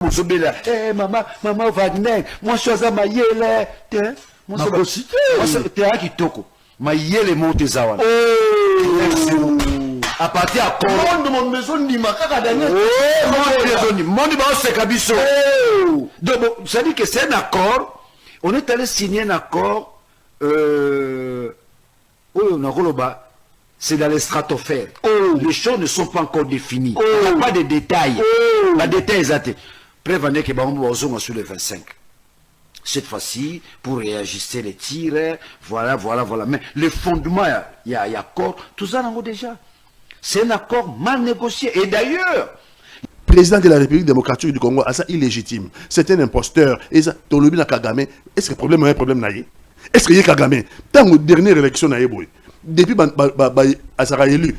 Eh maman, maman Wagner, moi je suis à Mayele. Moi c'est Théa qui toko. Mayele monte zawan. À partir à Cor. Mon maison ni makaka dernier. Mon maison c'est Kabiso. Donc ça dit que c'est un accord. On est allé signer un accord. C'est dans les stratosphères. Les choses ne sont pas encore définies. Il n'y a pas de détails. La détail exact. Prévenez que Bambo sur les 25. Cette fois-ci, pour réajuster les tirs, voilà. Mais le fondement, il y a accord. Tout ça, on a déjà. C'est un accord mal négocié. Et d'ailleurs, président de la République démocratique du Congo, ça illégitime. C'est un imposteur. Et ça, Tolobi na Kagame. Est-ce que le problème est un problème naïe? Est-ce qu'il y a Kagame? Tant que dernière élection naïe, depuis Azara élu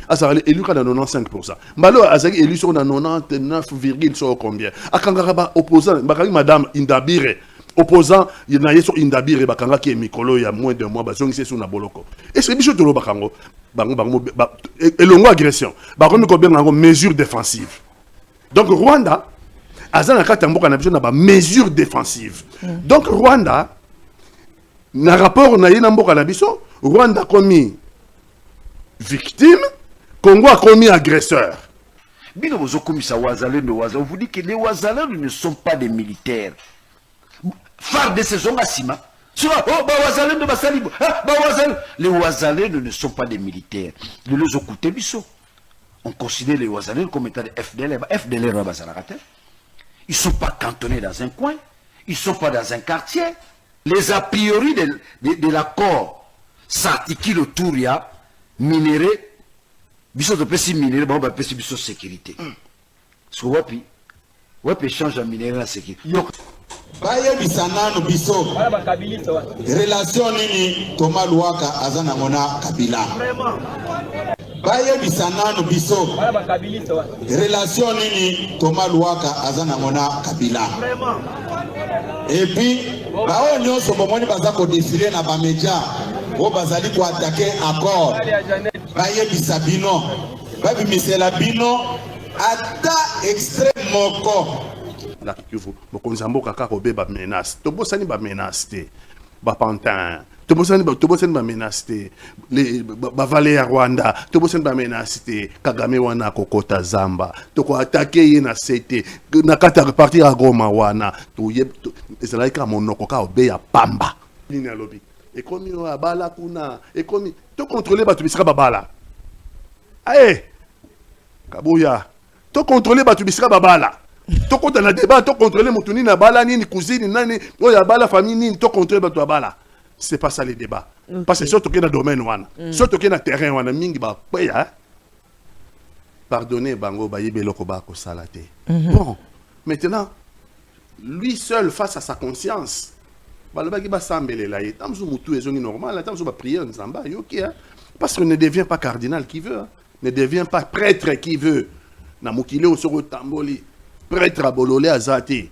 quand dans 95%. Malo Azara élu sur 99, sur combien? Akangara opposant, madame Indabire, opposant, il y a sur Indabire, Bakanga qui est Mikolo, il y a moins de mois, Bazong c'est sur Naboloko. Est-ce que Bichot Tolo Bakango, et longue agression, Bakongo combien en mesure défensive. Donc Rwanda, Azana Katamboka n'a besoin de mesure défensive. Donc Rwanda, na rapport na Yinamboka Nabiso, Rwanda a commis victime, Congo a commis agresseur. On vous dit que les Ouazalens ne sont pas des militaires. Phare de saison à Sima. Les Ouazalens ne sont pas des militaires. On considère les Ouazalens comme étant des FDLR. Ils ne sont pas cantonnés dans un coin. Ils ne sont pas dans un quartier. Les a priori de l'accord s'articulent autour de minéré, biso de pessi minéré, bon bah pessi biso sécurité. Parce que wapi échange à minéré la sécurité. Baye bisana no biso. Relation nini Thomas Luaka azana mona Kabila. Baye bisana no biso. Relation nini Thomas Luaka azana mona Kabila. Et puis bao nyonso bomoni baza ko défiler na ba média. O bazali ko attaquer accord. Baye bisabino. Babi misela bino ata extrême moko. La Kivu, Mokonzambo kaka kobe ba menace. Tobosani ba menace te. Ba pantin. Tobosani ba menace te. Les ba vallée ya Rwanda. Tobosani ba menace te. Kagame wana kokota Zamba. Toko attaquer ye na CT. Na kata repartir à Goma wana. To ye ezalaki ka monoko ka obe ya pamba. Ligne lobby. Et comme il y a bala kuna. Et comme to contrôler ba tu bisika babala. Aye. Kabuya. To contrôler ba tu bisika babala. To compte dans le débat, to contrôler moutuni na bala ni cousine nani, oya bala famille ni to contrôler bato bala. C'est pas ça le débat. Parce que surtout que dans domaine wana, surtout que dans terrain wana mingi ba peya. Pardonnez bango ba yebeloko ba ko salate. Bon, maintenant lui seul face à sa conscience. Ba le ba ki ba sambele la yi, tamzu mutu ezongi normal, tamzu ba prier nzamba yoki hein. Parce que ne devient pas cardinal qui veut, hein. Ne devient pas prêtre qui veut. Na mukile osoro tamboli. Prêtre à Bololé à Zati.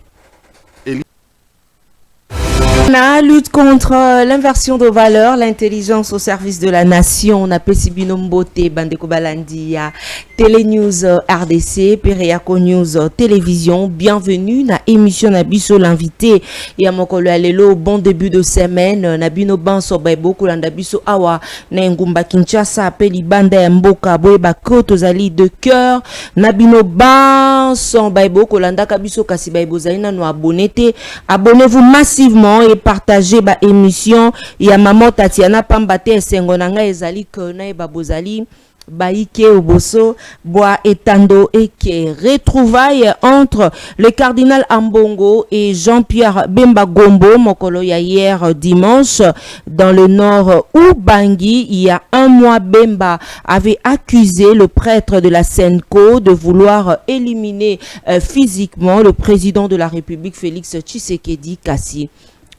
La lutte contre l'inversion de valeurs, l'intelligence au service de la nation. On a Pesibino Mbote, Bandeko Balandia, Télénews RDC, Periaco News Télévision. Bienvenue na émission Nabiso l'invité. Et à Mokolo Alelo, bon début de semaine. Nabino Banso Baibo, Kulandabiso Awa, Nengumba Kinshasa, Peli Banda Mboka, Boeba Kotozali de cœur. Nabino Banso Baibo, Kolanda Kabiso Kasi Baibo Zaina, nous abonnez-vous massivement et partagez ba émission. Ya maman Tatiana Pambate Sengonanga ezali kona e babozali Baïke Oboso Bois Etando et que retrouvailles entre le cardinal Ambongo et Jean-Pierre Bemba Gombo Mokolo ya hier dimanche dans le nord où Bangui. Il y a un mois, Bemba avait accusé le prêtre de la Senko de vouloir éliminer physiquement le président de la République Félix Tshisekedi Kassi.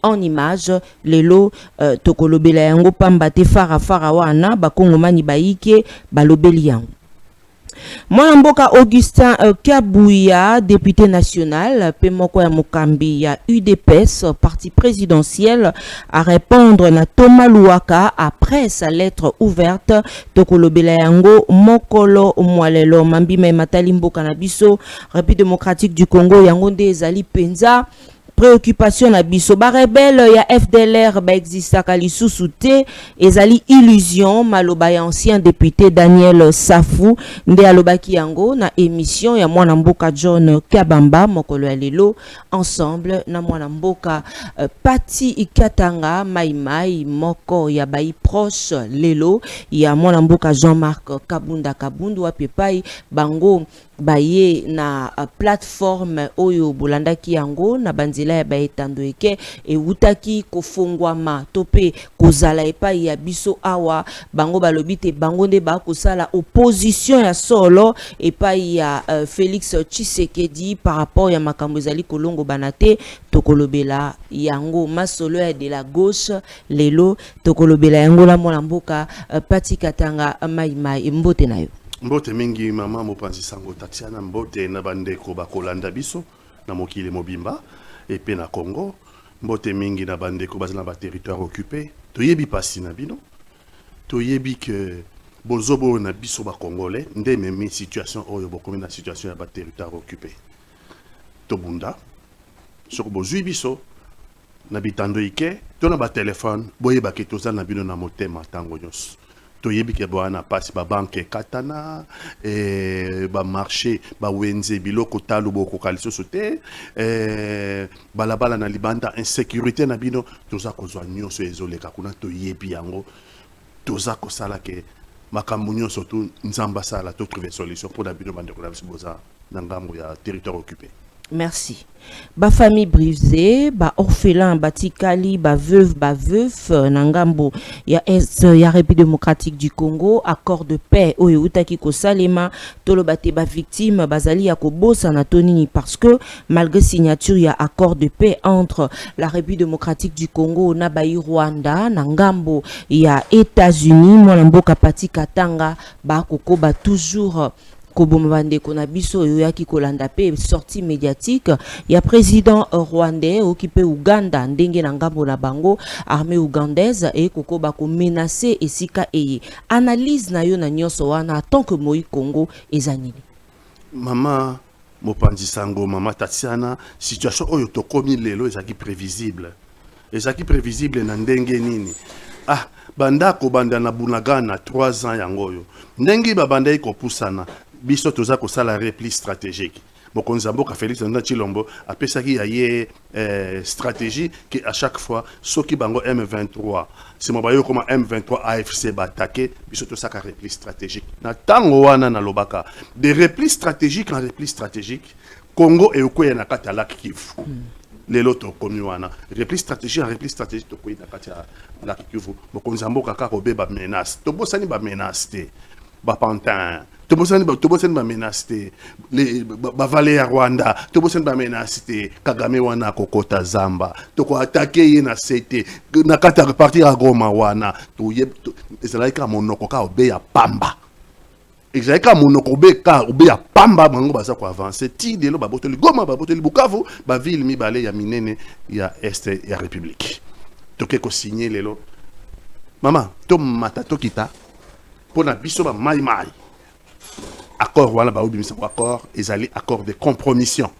En image, lelo tokolobela yango pambate fara wana bakongomani baike balobeli yango. Mwanamboka Augustin Kabouya, député national, Pemoko ya Mukambi ya UDPS, parti présidentiel, à répondre na Thomas Louaka après sa lettre ouverte. Tokolobela yango Mokolo Mwalelo Mambime Matali Mboka na biso, République démocratique du Congo yango nde ezali penza. Préoccupation na biso ba rebelle ya FDLR ba existaka lisusu te ezali illusion maloba ya ancien député Daniel Safou nde alobaki yango na émission ya mwana mboka John Kabamba mokolo ya lelo ensemble na mwana mboka Pati Ikatanga Maimai moko ya bai proche lelo ya mwana mboka Jean-Marc Kabunda Kabundu wa pepai bango baye na plateforme oyo bolandaki yango na banzela ya baetando eke e utaki kofongwama tope kozala epai ya biso awa bango balobite bango nde bakosala opposition ya solo epai ya Félix Tshisekedi par rapport ya makambo ezali kolongo banate tokolobela yango masolo ya de la gauche lelo tokolobela yango la mwana mboka Pati Katanga Maimai mbote na yo. Mbote mingi mama mopanzi sango Tatiana mbote na bandeko bakolanda biso na mokili mobimba epe na Congo mbote mingi na bandeko bazana ba territoire occupé toyebi pasi na bino toyebi que bozobo na biso ba congolais nde meme situation oyo bokomi na situation ya ba territoire occupé tobunda soko bozui biso na bitando ike to na ba téléphone boyeba ke toza na bino na motema tango nyos toyebi ke boana pasi ba banque katana ba marché ba wenze biloko talu boko kaliso sote balabala na libanda insécurité na bino toza kozwa nyonso ezoleka kuna toyebi yango toza kosala ke makambo nyonso tu nzamba sala to trouver solution pour la bino bande ko na biso boza na ngambo ya territoire occupé. Merci. Ba famille brisée, ba orphelin, ba tikali, ba veuf, nangambo ya est ya République démocratique du Congo, accord de paix oyo utaki ko salema tolobate ba victime bazali ya kobosa na tonini parce que malgré signature ya accord de paix entre la République démocratique du Congo na ba Rwanda nangambo ya États-Unis mwana mboka Pati Katanga ba koko ba toujours Kobomabande Konabiso yoyaki kolanda pe sortie médiatique ya président rwandais occupé Uganda ndenge na ngambo na bango armée ougandaise et koko bako menacer esika eye analyse na yo na nyonso wana tant que moi Congo ezanini mama mopanzi sango mama Tatiana situation oyo tokomi lelo ezaki prévisible na ndenge nini bandako banda na Bunagana 3 ans yangoyo ndenge babanda iko pusana biso toza ko sala repli stratégique mokonzi mboka Félix Antoine Tshilombo apesaki ya ye stratégie que à chaque fois soki bango M23 c'est mo bayo comme M23 AFC ba attaquer biso to saka repli stratégique na tango wana na lobaka des repli stratégiques en repli stratégique Congo et okoya na kata lac Kivu lelo to komi wana repli stratégique to koyi na kata lac Kivu mokonzi mboka ka ko be ba menace to bosani ba menace te ba pantin tobosani ba menace les ba vale ya Rwanda tobosani ba menace Kagame wana kokota zamba to ko attaquer ye na CT na kata repartir à Goma wana to ezalaika monoko ka obe ya pamba ezalaika monoko obe ya pamba bango baza ko avancer ti delo ba botoli Goma ba botoli Bukavu ba ville mi bale ya minene ya est ya République to ke ko signer lelo mama to mata to kita pona biso ba mai accord voilà ba obimisa accord ezali accord de compromission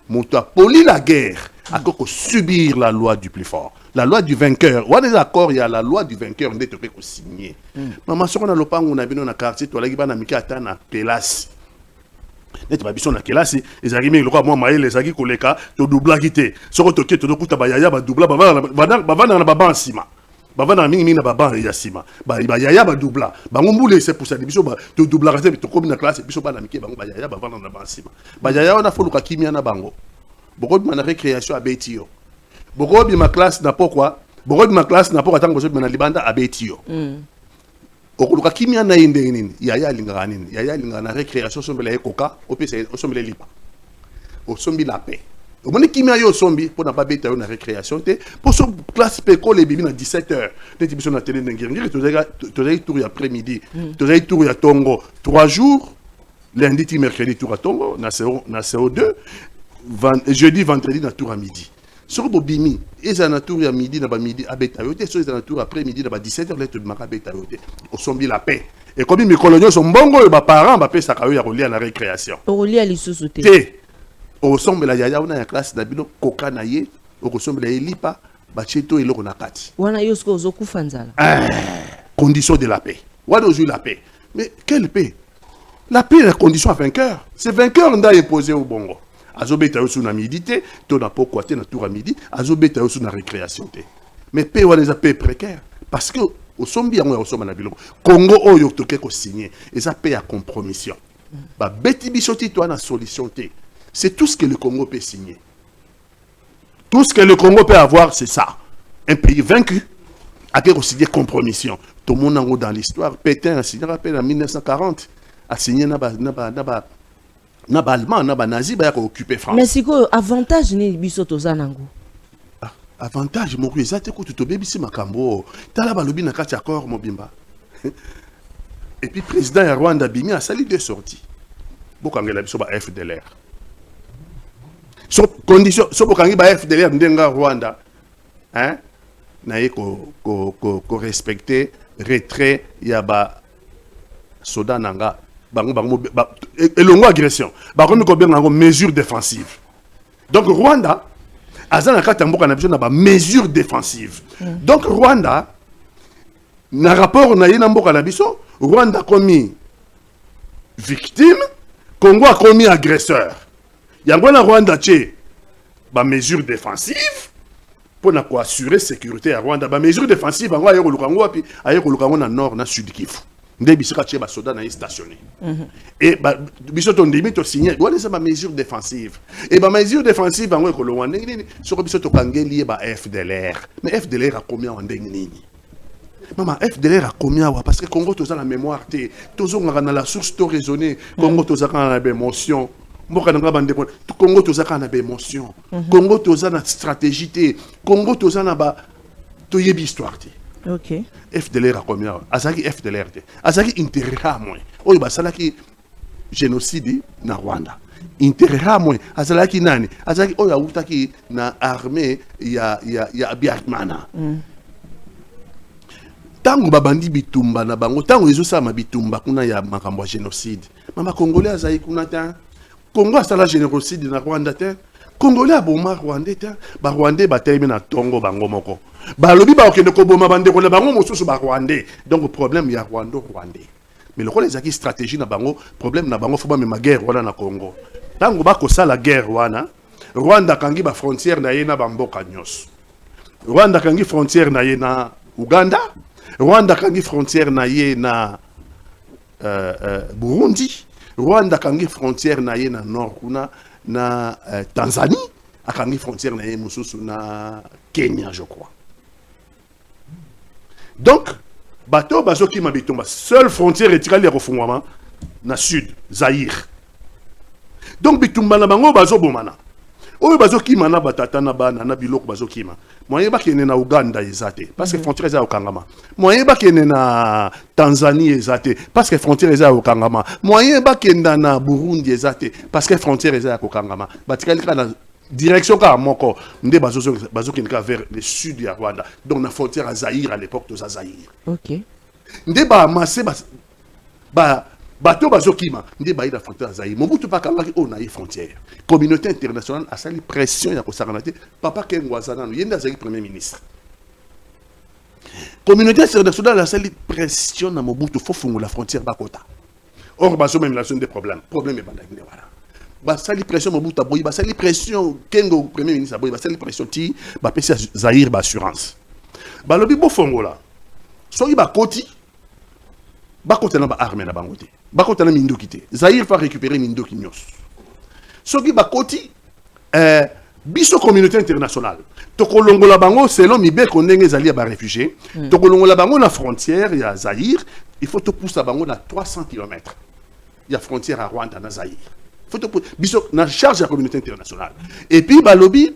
moto a poli la guerre accord subir la loi du plus fort la loi du vainqueur ou des accords il y a la loi du vainqueur ndé to pe ko signer mama soko na lopango na bino na quartier to laki bana miki ata na kelasi net ba biso na kelasi ezali mi lokwa moi maele ezaki koleka to doubla kité soko to keto to kuta ba yaya ba doubla ba na ba nsima bavana mingi na baba ya sima ba yaya ba doubla bango mbule c'est pour ça biso ba to doubla rate to comme na classe biso ba na mike bango ba yaya bavana na ba sima ba yaya ona foluka kimia na bango boko bi na récréation abetio boko bi ma classe na pourquoi boko bi ma classe na pourquoi tango bozo bi na libanda abetio okuluka kimia na inde nini yaya lingana nini yaya lingana na récréation sombela ekoka opese osombela lipa osombi la paix au moment kimia yo sombi pour na pas beta yo na récréation te pour son classe péco les bibi na 17h te biso na télé ngiri to tour après-midi to tour ya tongo 3 jours lundi ti mercredi tour à Tongo na CO2 jeudi vendredi na tour à midi sur bobimi eza na tour à midi na ba midi abeta yote so eza na tour après midi na ba 17h lettre de maka abeta yote osombi la paix et comme mes coloniaux sont mbongo ba parents ba pesa ka yo ya kolia na récréation olia lisusu te osombi la yaya na ya classe na bino koka na ye okosombi la elipa ba cheto eloko na kati wana yo sko ozokufa nzala condition de la paix wana ozui la paix mais quelle paix la paix est la condition à vainqueur c'est vainqueur nda imposé au bongo azobeta yo sous na midi te to na poko te na tour à midi azobeta yo sous na récréation te mais paix wana eza paix précaire parce que osombi yango ya osomba na biloko Congo oyo toke ko signer eza paix à compromission ba beti biso ti to na solution te c'est tout ce que le Congo peut signer tout ce que le Congo peut avoir c'est ça un pays vaincu a que signer compromission tout le monde dans l'histoire Pétain a signé rappel en 1940 a signé na ba allemand na ba nazi ba occuper France mais siko avantage ni biso tozanango avantage moko ezate ko tutobebisi makambo tala balobi na kati accord mobimba et puis président ya Rwanda bimi a sali deux sorties bokangela biso ba FDLR so condition so bokangi ba FDLR ndenga Rwanda hein na ko respecter retrait ya ba soda nanga bango elongo agression bakomi ko benga mesure défensive donc Rwanda azana kata mboka na biso na ba mesure défensive donc Rwanda na rapport na yina mboka na biso Rwanda komi victime Congo a commis agresseur yango na Rwanda tche ba mesure défensive pour na ko assurer sécurité à Rwanda ba mesure défensive bango ayo lukango wapi ayo lukango na nord na sud Kivu nde bisika tche ba soda na stationné et ba biso to ndimi to signer doit les ma mesure défensive et ba mesure défensive bango ko longwa nini soko biso to kangeli ba FDLR mais FDLR a combien en nini maman FDLR a combien parce que Congo to za la mémoire té tozo ngaka na la source to raisonner Congo to za kana na émotion mboka nga bande ko Congo to za kana na émotion Congo to za na stratégie té Congo to za na ba to yebi histoire té. OK. FDLR a combien? Azaki FDLR. Azaki intérêt à moins. Oyo basalaki génocide na Rwanda. Intérêt à moins. Azalaki nani? Azaki oyo awutaki na armée ya Biakmana. Tango babandi bitumba na bango, tango ezosama bitumba kuna ya makambo génocide. Mama Congolais azali kuna ta. Congo asala génocide na Rwanda te. Congolais aboma Rwandais te. Ba Rwandais bataille na tongo bango moko. Balobi ba okende ko boma bande ko na bango mosusu ba Rwandais. Donc problème ya Rwandais. Mais le rôle ezaki stratégie na bango, problème na bango faut ba ma guerre wana na Congo. Tango ba ko sala guerre wana, Rwanda kangi ba frontière na ye na bamboka nyos. Rwanda kangi frontière na ye na Uganda, Rwanda kangi frontière na ye na Burundi, Rwanda kangi frontière na ye na nord kuna na Tanzanie, akangi frontière na ye mususu na Kenya je crois. Donc bateau bazoki mabitumba seule frontière etikali ya kofungwama na sud Zaïre. Donc bitumba na bango bazobomana. Oyo bazoki mana batata na bana na biloko bazoki ma. Moyen bakene na Uganda ezate parce que frontière eza okangama. Moyen bakene na Tanzanie ezate parce que frontière eza okangama. Moyen bakenda na Burundi ezate parce que frontière eza okangama. Batikali kana direction ka moko nde bazoki vers le sud du Rwanda. Donc la frontière à Zaïre à l'époque de Zaïre. OK. Nde ba amassé ba bateau bazokima nde ba ida frontière Zaïre. Mobutu pa kangaki on a une frontière. Communauté internationale a sali pression ya ko sakanate papa Kengwazana yenda Zaïre premier ministre. Communauté internationale a sali pression na Mobutu faut fungola la frontière bakota. Or bazo même la zone des problèmes. Problème e banda ngine wala. Basali pression Mobutu boyi basali pression Kengo premier ministre boyi basali pression ti ba pesa Zaïre ba assurance. Ba lobi bo fongola. Soki ba koti ba kotana ba armée na bangote. Ba kotana mindoki te. Zaïre va récupérer mindoki nyos. Soki ba koti biso communauté internationale. Tokolongola bango selon mibe kondenge zali ba réfugiés. Tokolongola bango na frontière ya Zaïre, il faut te pousser bango na 300 km. Il y a frontière à Rwanda na Zaïre. Faut te biso na charge de la communauté internationale. Et puis balobi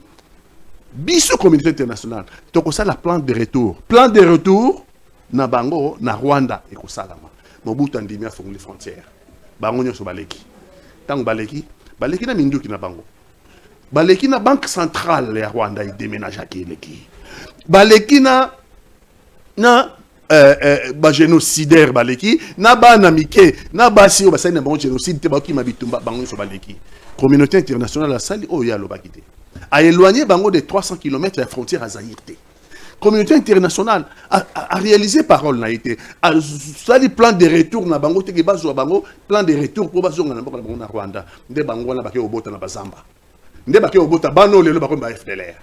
biso communauté internationale. Toko ça la plan de retour. Plan de retour na bango na Rwanda et ko salama. Mobutu andimi a fongoli frontière. bango nyonso baleki tango baleki na minduki na bango baleki na banque centrale ya Rwanda déménage à eleki baleki na ba génocidaire baleki na bana mike na basi o basali na bango génocide te bakoki mabitumba bango nyonso baleki communauté internationale a sali oyo alobaki te a éloigné bango de 300 km la frontière à Zaïre te communauté internationale a réalisé parole na été a sali plan de retour na bango te ke bazo bango plan de retour pour bazo na bango na Rwanda nde bango na bake obota na bazamba nde bake obota bano lelo bako ba FDLR.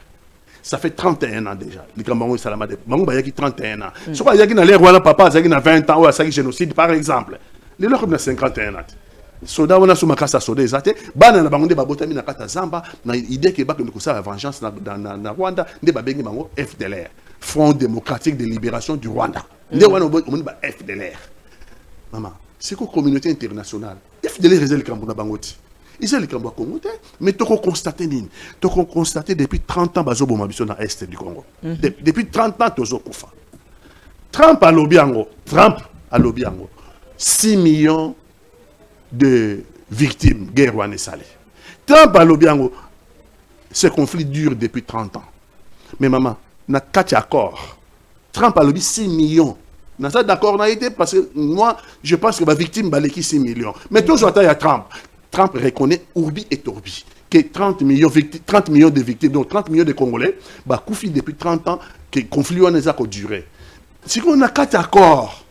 Ça fait 31 ans déjà. Les Camerounais Salama de Bango Bayaki 31 ans. Ce qu'il y a qui n'a l'air voilà papa, il y a 20 ans ou à 5 génocides par exemple. Les leurs comme 51 ans. Soda on a sous ma casse à soda exacté. Bana na bango de babotami na kata zamba na idée que bako ndikosa la vengeance na Rwanda nde babengi bango FDLR. Front démocratique de libération du Rwanda. Nde wana on ba FDLR. Maman, c'est quoi communauté internationale? FDLR réserve le Cameroun na bangoti. Ils ont les Congo, mais tu as constaté depuis 30 ans bazo bomabiso na est du Congo. Depuis 30 ans tozo kufa. Trump a lobiango, 6 millions de victimes guerre wane salé. Trump a lobiango, ce conflit dure depuis 30 ans. Mais maman, na 4 accords. Trump a lobi 6 millions. Na ça d'accord na été parce que moi je pense que la victime baleki 6 millions. Mais toujours attends à Trump. Trump reconnaît Ourbi et Torbi, que 30 millions de victimes, donc 30 millions de Congolais, bah, Koufi depuis 30 ans, que le conflit a duré. Si on a 4 accords,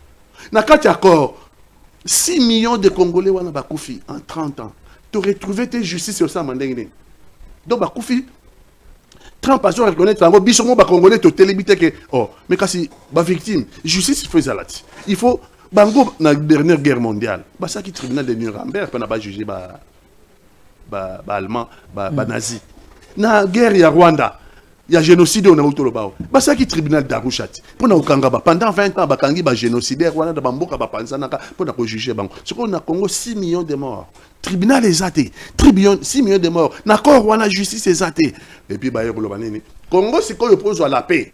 6 millions de Congolais bah, Koufi en 30 ans, tu aurais trouvé tes justices sur ça, Mandengine. Donc, bah, Koufi, Trump a reconnu que les Congolais te télébitent que, oh, mais quand c'est bah, victime, justice, il faut ça. Il faut. Bango na dernière guerre mondiale, bah ça qui tribunal de Nuremberg pas pas jugé ba allemand ba nazi. Na guerre ya Rwanda, il y a génocide on a autolobao. Bah ça qui tribunal d'Arusha. Pour na okanga ba pendant 20 ans ba kangi ba génocide Rwanda da bamboka ba panzana pour na ko juger bango. Ce qu'on a Congo 6 millions de morts. Tribunal exaté. 6 millions de morts. Na ko Rwanda justice exaté. Et puis ba yolo banini. Congo c'est qu'on oppose à la paix.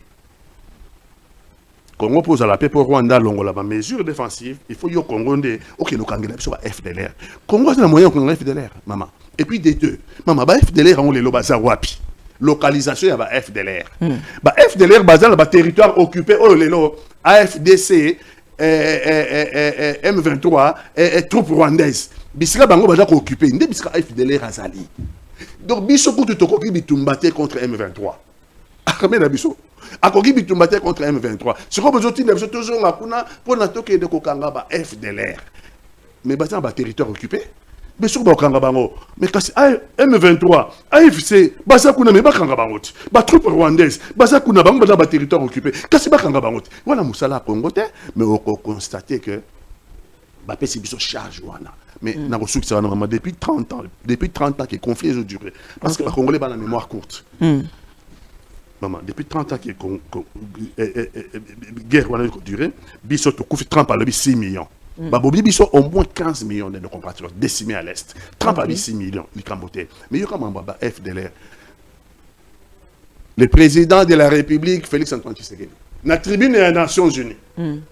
Congo pose à la paix pour Rwanda, Longola, la mesure défensive, il faut que le Congo ait un FDLR. Congo, c'est un moyen qu'on a FDLR, maman. Et puis des deux. Maman, FDLR, on les lobaza wapi. Localisation, il y a FDLR. FDLR, basé le territoire occupé, oh, les AFDC, M23, troupes rwandaises. Bisika bango baza occupé, n'est bisika FDLR azali. Donc, biso pour tout occupé, bitumbaté contre M23. Armée d'Abisso. A koki bitumbaté contre M23. Ce qu'on besoin de toujours pour n'attaquer de Kokanga FDLR. Mais basé en territoire occupé. Mais sur Kokanga bango. Mais quand M23, AFC, basé kuna mais bakanga bango. Ba troupes rwandaises, basé kuna bango dans territoire occupé. Kasi bakanga bango. Voilà musala Congo mais on constate que ba pesi biso charge wana. Mais na ressources ça depuis 30 ans que le conflit a duré parce que les Congolais ont la mémoire courte. Maman, depuis 30 ans que la guerre a duré, Bisso Trump a 6 millions. Babobi Bisso au moins 15 millions de nos compatriotes décimés à l'Est. Trump a 6 millions, il camboté. Mais il y a comment FDLR. Le président de la République, Félix Antoine Tshisekedi, la tribune des Nations Unies,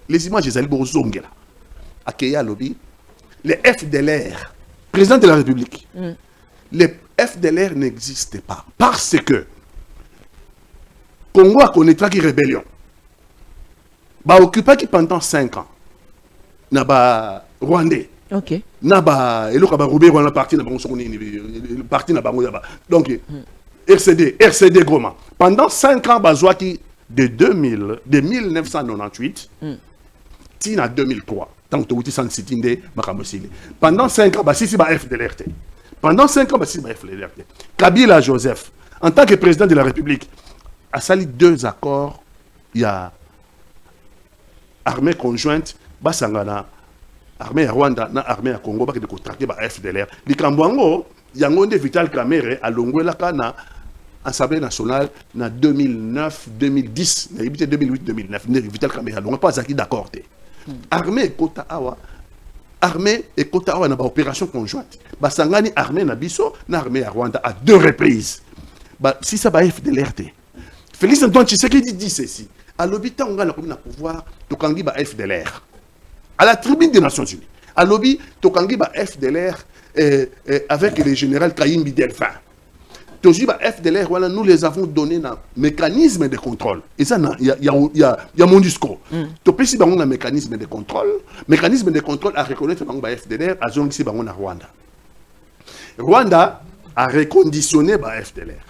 les images des Alibos Zongela, à Keya Lobby, les FDLR, président de la République, les FDLR n'existent pas parce que Congo a connaîtra qui rébellion. Ba occupé qui pendant 5 ans. Na ba Rwandais. OK. Na ba elo ka ba Robert Rwanda parti na bango sokoni parti na bango yaba. Donc RCD Goma. Pendant 5 ans bazwaki de 1998 tina 2003. Tant que tu sans cité ndé makamosile. Pendant 5 ans ba sisi ba FDLR. Pendant 5 ans ba sisi ba FDLR. Kabila Joseph en tant que président de la République a sali 2 accords, il y a armée conjointe, basangana armée à Rwanda, na armée à Congo, qui de contracter ba FDLR. Likambwango, yangonde Vital Kamerhe a longwela kana Assemblée nationale na 2009, 2010, na 2008, 2009. Vital Kamerhe a longwela pas acquis d'accord. Armée et Kota Awa na ba opération conjointe. Basangani armée na biso, na armée à Rwanda à 2 reprises. Si ça ba FDLR Félix Antoine Tshisekedi dit ceci. À l'hôpital, on a le pouvoir de Kangi FDLR. À la tribune des Nations Unies, À lobby, Tokangi ba FDLR avec le général Kayimbi Delphin. Toji ba FDLR, voilà, nous les avons donné un mécanisme de contrôle. Et ça, il y a mon discours. Topesi bango un mécanisme de contrôle. Mécanisme de contrôle à reconnaître bango ba FDLR à zone bango na Rwanda. Rwanda a reconditionné ba FDLR.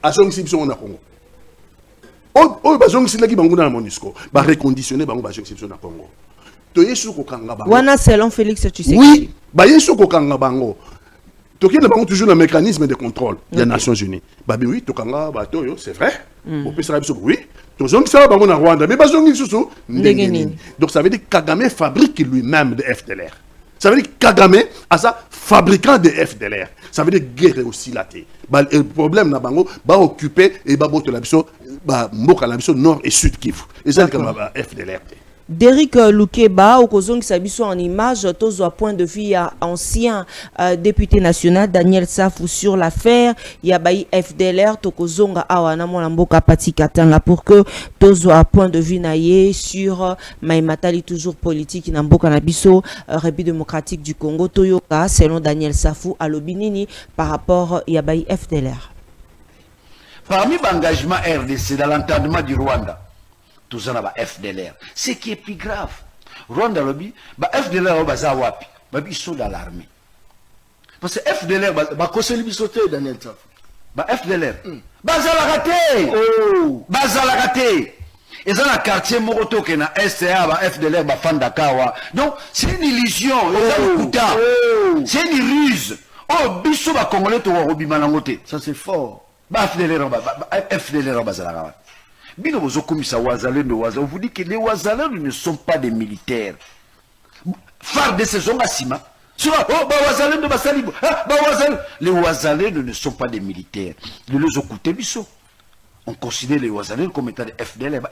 À zone on a Congo. Oh, bah, zone qui bango na mon discours. Ba reconditionné bango ba zone na Congo. Toyesu ko kanga bango. Wana selon Félix Tshisekedi. Oui, ba yesu ko kanga bango. Toki n'a pas toujours le mécanisme de contrôle des Nations Unies. Bah oui, Tokanga, bah c'est vrai. On peut se dire oui. Tozong ça va en Rwanda, mais bazong sous donc ça veut dire que Kagame fabrique lui-même des FDLR. Ça veut dire que Kagame a ça fabricant des FDLR. Ça veut dire guerre aussi là. Bah le problème na bango va occuper et va botter la biso bah mboka la biso nord et sud Kivu. Et ça comme FDLR. Derrick Lukeba, au Kozong Sabiso en image, tous à point de vue ancien député national Daniel Safou sur l'affaire. Il y a bayi FDLR, Tokozonga Awana Molamboka Pati Katanga pour que tous à point de vue naïe sur Maïmatali toujours politique Namboka Nabiso, République démocratique du Congo, Toyoka, selon Daniel Safou à l'Obinini par rapport à bayi FDLR. Parmi l'engagement RDC dans l'entendement du Rwanda, tout ça là FDLR. Ce qui est plus grave, Rwanda lobby, FDLR baza wapi, ils sont dans l'armée. Parce que FDLR conseil lui sauter Daniel Safou. FDLR, baza la raté, baza la raté. Et dans le quartier Moroto qui est dans STA, FDLR bafanda kawa. Donc c'est une illusion, c'est une ruse. Oh, biso ba congolais to robima nangote. Ça c'est fort. FDLR baza la raté. On vous dit que les Ouazalènes ne sont pas des militaires. Phare de ces hommes les Ouazalènes ne sont pas des militaires. On considère les Ouazalènes comme étant des FDLR.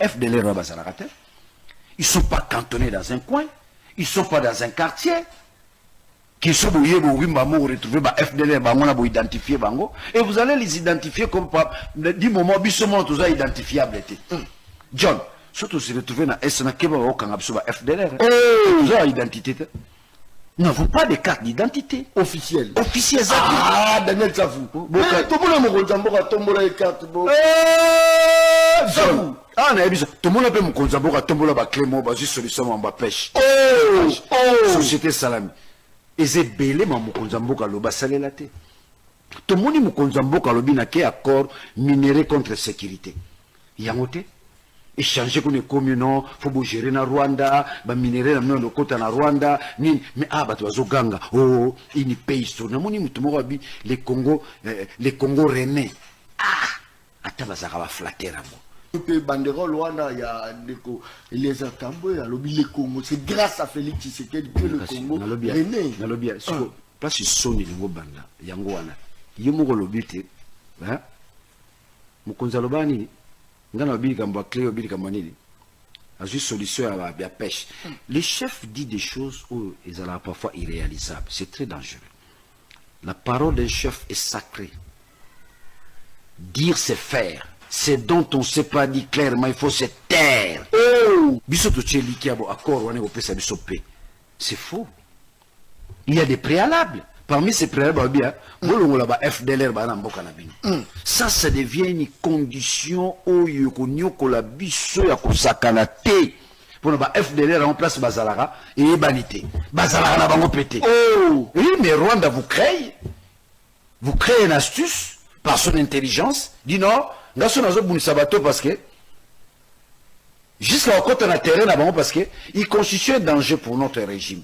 Ils ne sont pas cantonnés dans un coin. Ils ne sont pas dans un quartier. Qui sont retrouver FDLR, identifier et vous allez les identifier comme du moment où tous identifiables. John, surtout si vous retrouvez dans FDLR, vous avez identité. Nous n'avons pas de carte d'identité officielle. Officielle. Ah, Daniel Safou. Tout le monde a une carte. Ah, tout le monde a une pêche. Société Salami. Et c'est belé ma mukonzamboka loba salela te. To moni mukonzamboka lobi na ke accord minéré contre sécurité. Yangote échanger qu'on est comme non, faut beau gérer na Rwanda, ba minéré na no kota na Rwanda, ni mais bato bazoganga. Oh, ini pays sur na moni mutumo abi les Congo René. Ata bazaka ba flatter amo. Le banderole Rwanda, il les a tamboués, le Congo. C'est grâce à Félix Tshisekedi que le Congo est né. Parce que Sony le banda, Yangoana. Yomoko lobite, hein? Mukonzalobani, ngana obi kamba clé obi kamba nini. A juste solution à la pêche. Les chefs disent des choses où ils sont parfois irréalisables. C'est très dangereux. La parole d'un chef est sacrée. Dire c'est faire. C'est dont on ne sait pas dit clairement, il faut se taire. C'est faux. Il y a des préalables. Parmi ces préalables, ça devient une condition où il y a pour le FDLR en place Bazalara et Banité. Bazalara n'a pas pété. Oui, mais Rwanda vous créez une astuce par son intelligence, dit non. Parce que jusqu'à côté de la terrain parce que il constitue un danger pour notre régime.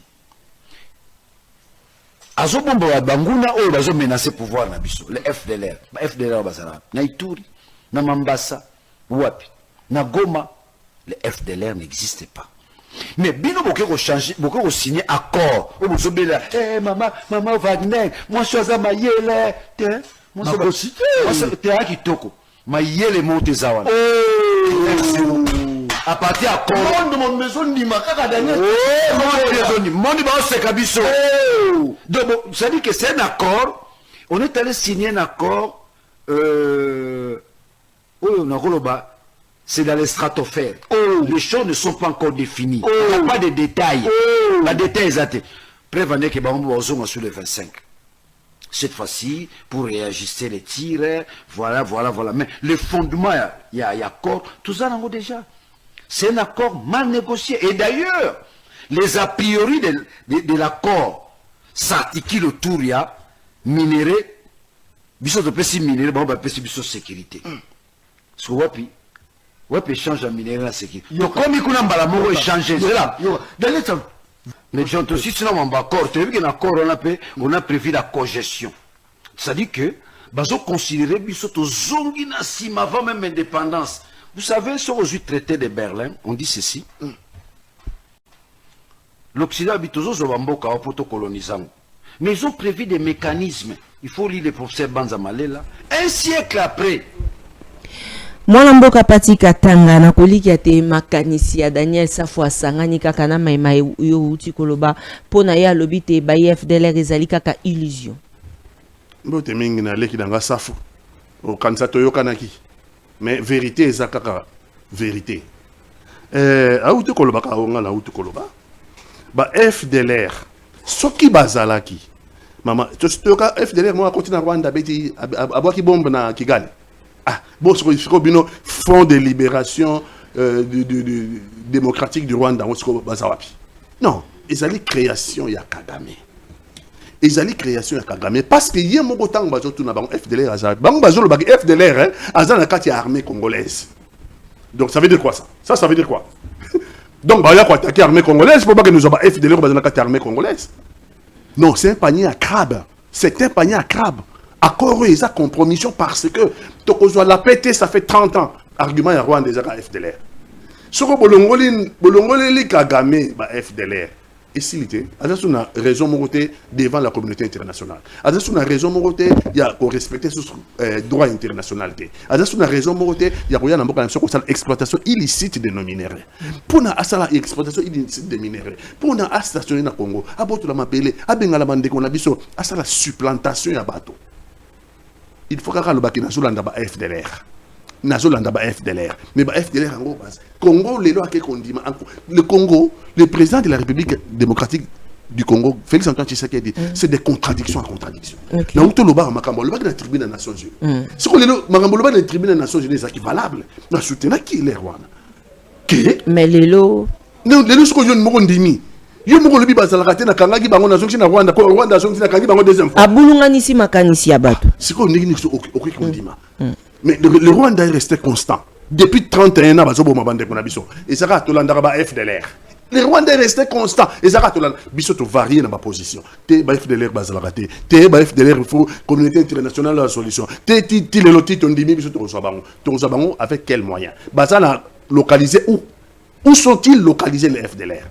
Azobombo wa banguna oyo bazo menacer pouvoir na biso le FDLR bazala na Ituri na Mambasa wapi na Goma le FDLR n'existe pas. Mais bino bokeko changer bokeko signer accord o bozobela maman Wagner moi je suis à Mayele moi c'est te akitoko Mayele Montezawana. À partir à quoi? Mon maison ni ma kaka dernière. Donc, ça dit que c'est un accord. On est allé signer un accord. C'est dans les stratosphères. Les choses ne sont pas encore définies. Il n'y a pas de détails. La détail exact. Prévenez que Bambo sur le 25. Cette fois-ci, pour réajuster les tirs, voilà. Mais le fondement, il y a accord, tout ça, on a déjà. C'est un accord mal négocié. Et d'ailleurs, les a priori de l'accord s'articulent autour, il y a minéré, biso de pessi minéré, bon, bah, pessi biso sécurité. Parce que wapi change la minéré la sécurité. Donc, comme il y a un balamoro échangé, c'est là. Mais j'ai aussi, sinon, on va accord. Tu as vu qu'un accord, on a prévu la cogestion. C'est-à-dire que, baso considérer biso to zongi na sima avant même l'indépendance. Vous savez, sur le traité de Berlin, on dit ceci. L'Occident habite aux Zobamboka au proto-colonisant. Mais ils ont prévu des mécanismes. Il faut lire les professeurs Banzamalela. Un siècle après. Mwana mboka pati katanga na koliki te makanisi ya Daniel Safwa sangani kaka na maima yo uti koloba pona ya lobi te ba FDLR ezali kaka illusion. Mbote mingi na leki danga safu. O kanisa toyokanaki. Mais vérité eza kaka vérité. Auti koloba ka onga na auti koloba. Ba FDLR soki bazalaki. Mama toka FDLR mo continue na Rwanda beti abwaki bombe na Kigali. Ah, bon, c'est le Fonds de libération démocratique du Rwanda. Non, ils allaient création ya Kagame. Ils allaient création ya Kagame parce que y a mon temps bazo tout na bang FDLR azar. Bang bazo le bag FDLR azar na kati armée congolaise. Donc ça veut dire quoi ça? Ça veut dire quoi? Donc bah y a quoi attaquer armée congolaise pour pas que nous avons FDLR bazo na kati armée congolaise. Non, c'est un panier à crabe. C'est un panier à crabe. Accord et sa compromission parce que la PT ça fait 30 ans. Argument à Rwanda des FDLR. Ce que Bolongoli Kagame FDLR. Et s'il était, on a raison monter devant la communauté internationale. On a raison monter, il y a pour respecter ce droit international. On a raison monter, il y a rien à exploitation illicite de nos minéraux. Pour na asala exploitation illicite des minéraux. Pour na stationner na Congo, aboto la mapele, abengala bande qu'on a biso, asala supplantation ya bateau. Il faut que le baki nazolanda ba FDLR. Nazolanda ba FDLR. Mais ba FDLR en gros Congo les lois que condiment le Congo, le président de la République démocratique du Congo, Félix Antoine Tshisekedi, c'est des contradictions à contradictions. Na uto loba makambo loba na tribune des Nations Unies. Ce que le makambo loba na tribune des Nations Unies c'est valable. Na soutenir qui les Rwanda. Mais les lots non les lots ce que je ne me condimi. Yo moko lobi bazalaka te na kangaki bango na zongi na Rwanda ko Rwanda zongi na kangi bango deuxième fois. Abulunga nisi makanisi ya bato. Siko ndiki niki okikondima. Mais le Rwanda est resté constant. Depuis 31 ans bazobo mabande kona biso. Et ça to landaka ba FDLR. Le Rwanda est resté constant. Et ça to landaka biso to varier na ba position. Te ba FDLR bazalaka te. Te ba FDLR il faut communauté internationale la solution. Te ti le loti to ndimi biso to reçoit bango. To reçoit bango avec quels moyens? Bazala localisé où? Où sont-ils localisés les FDLR?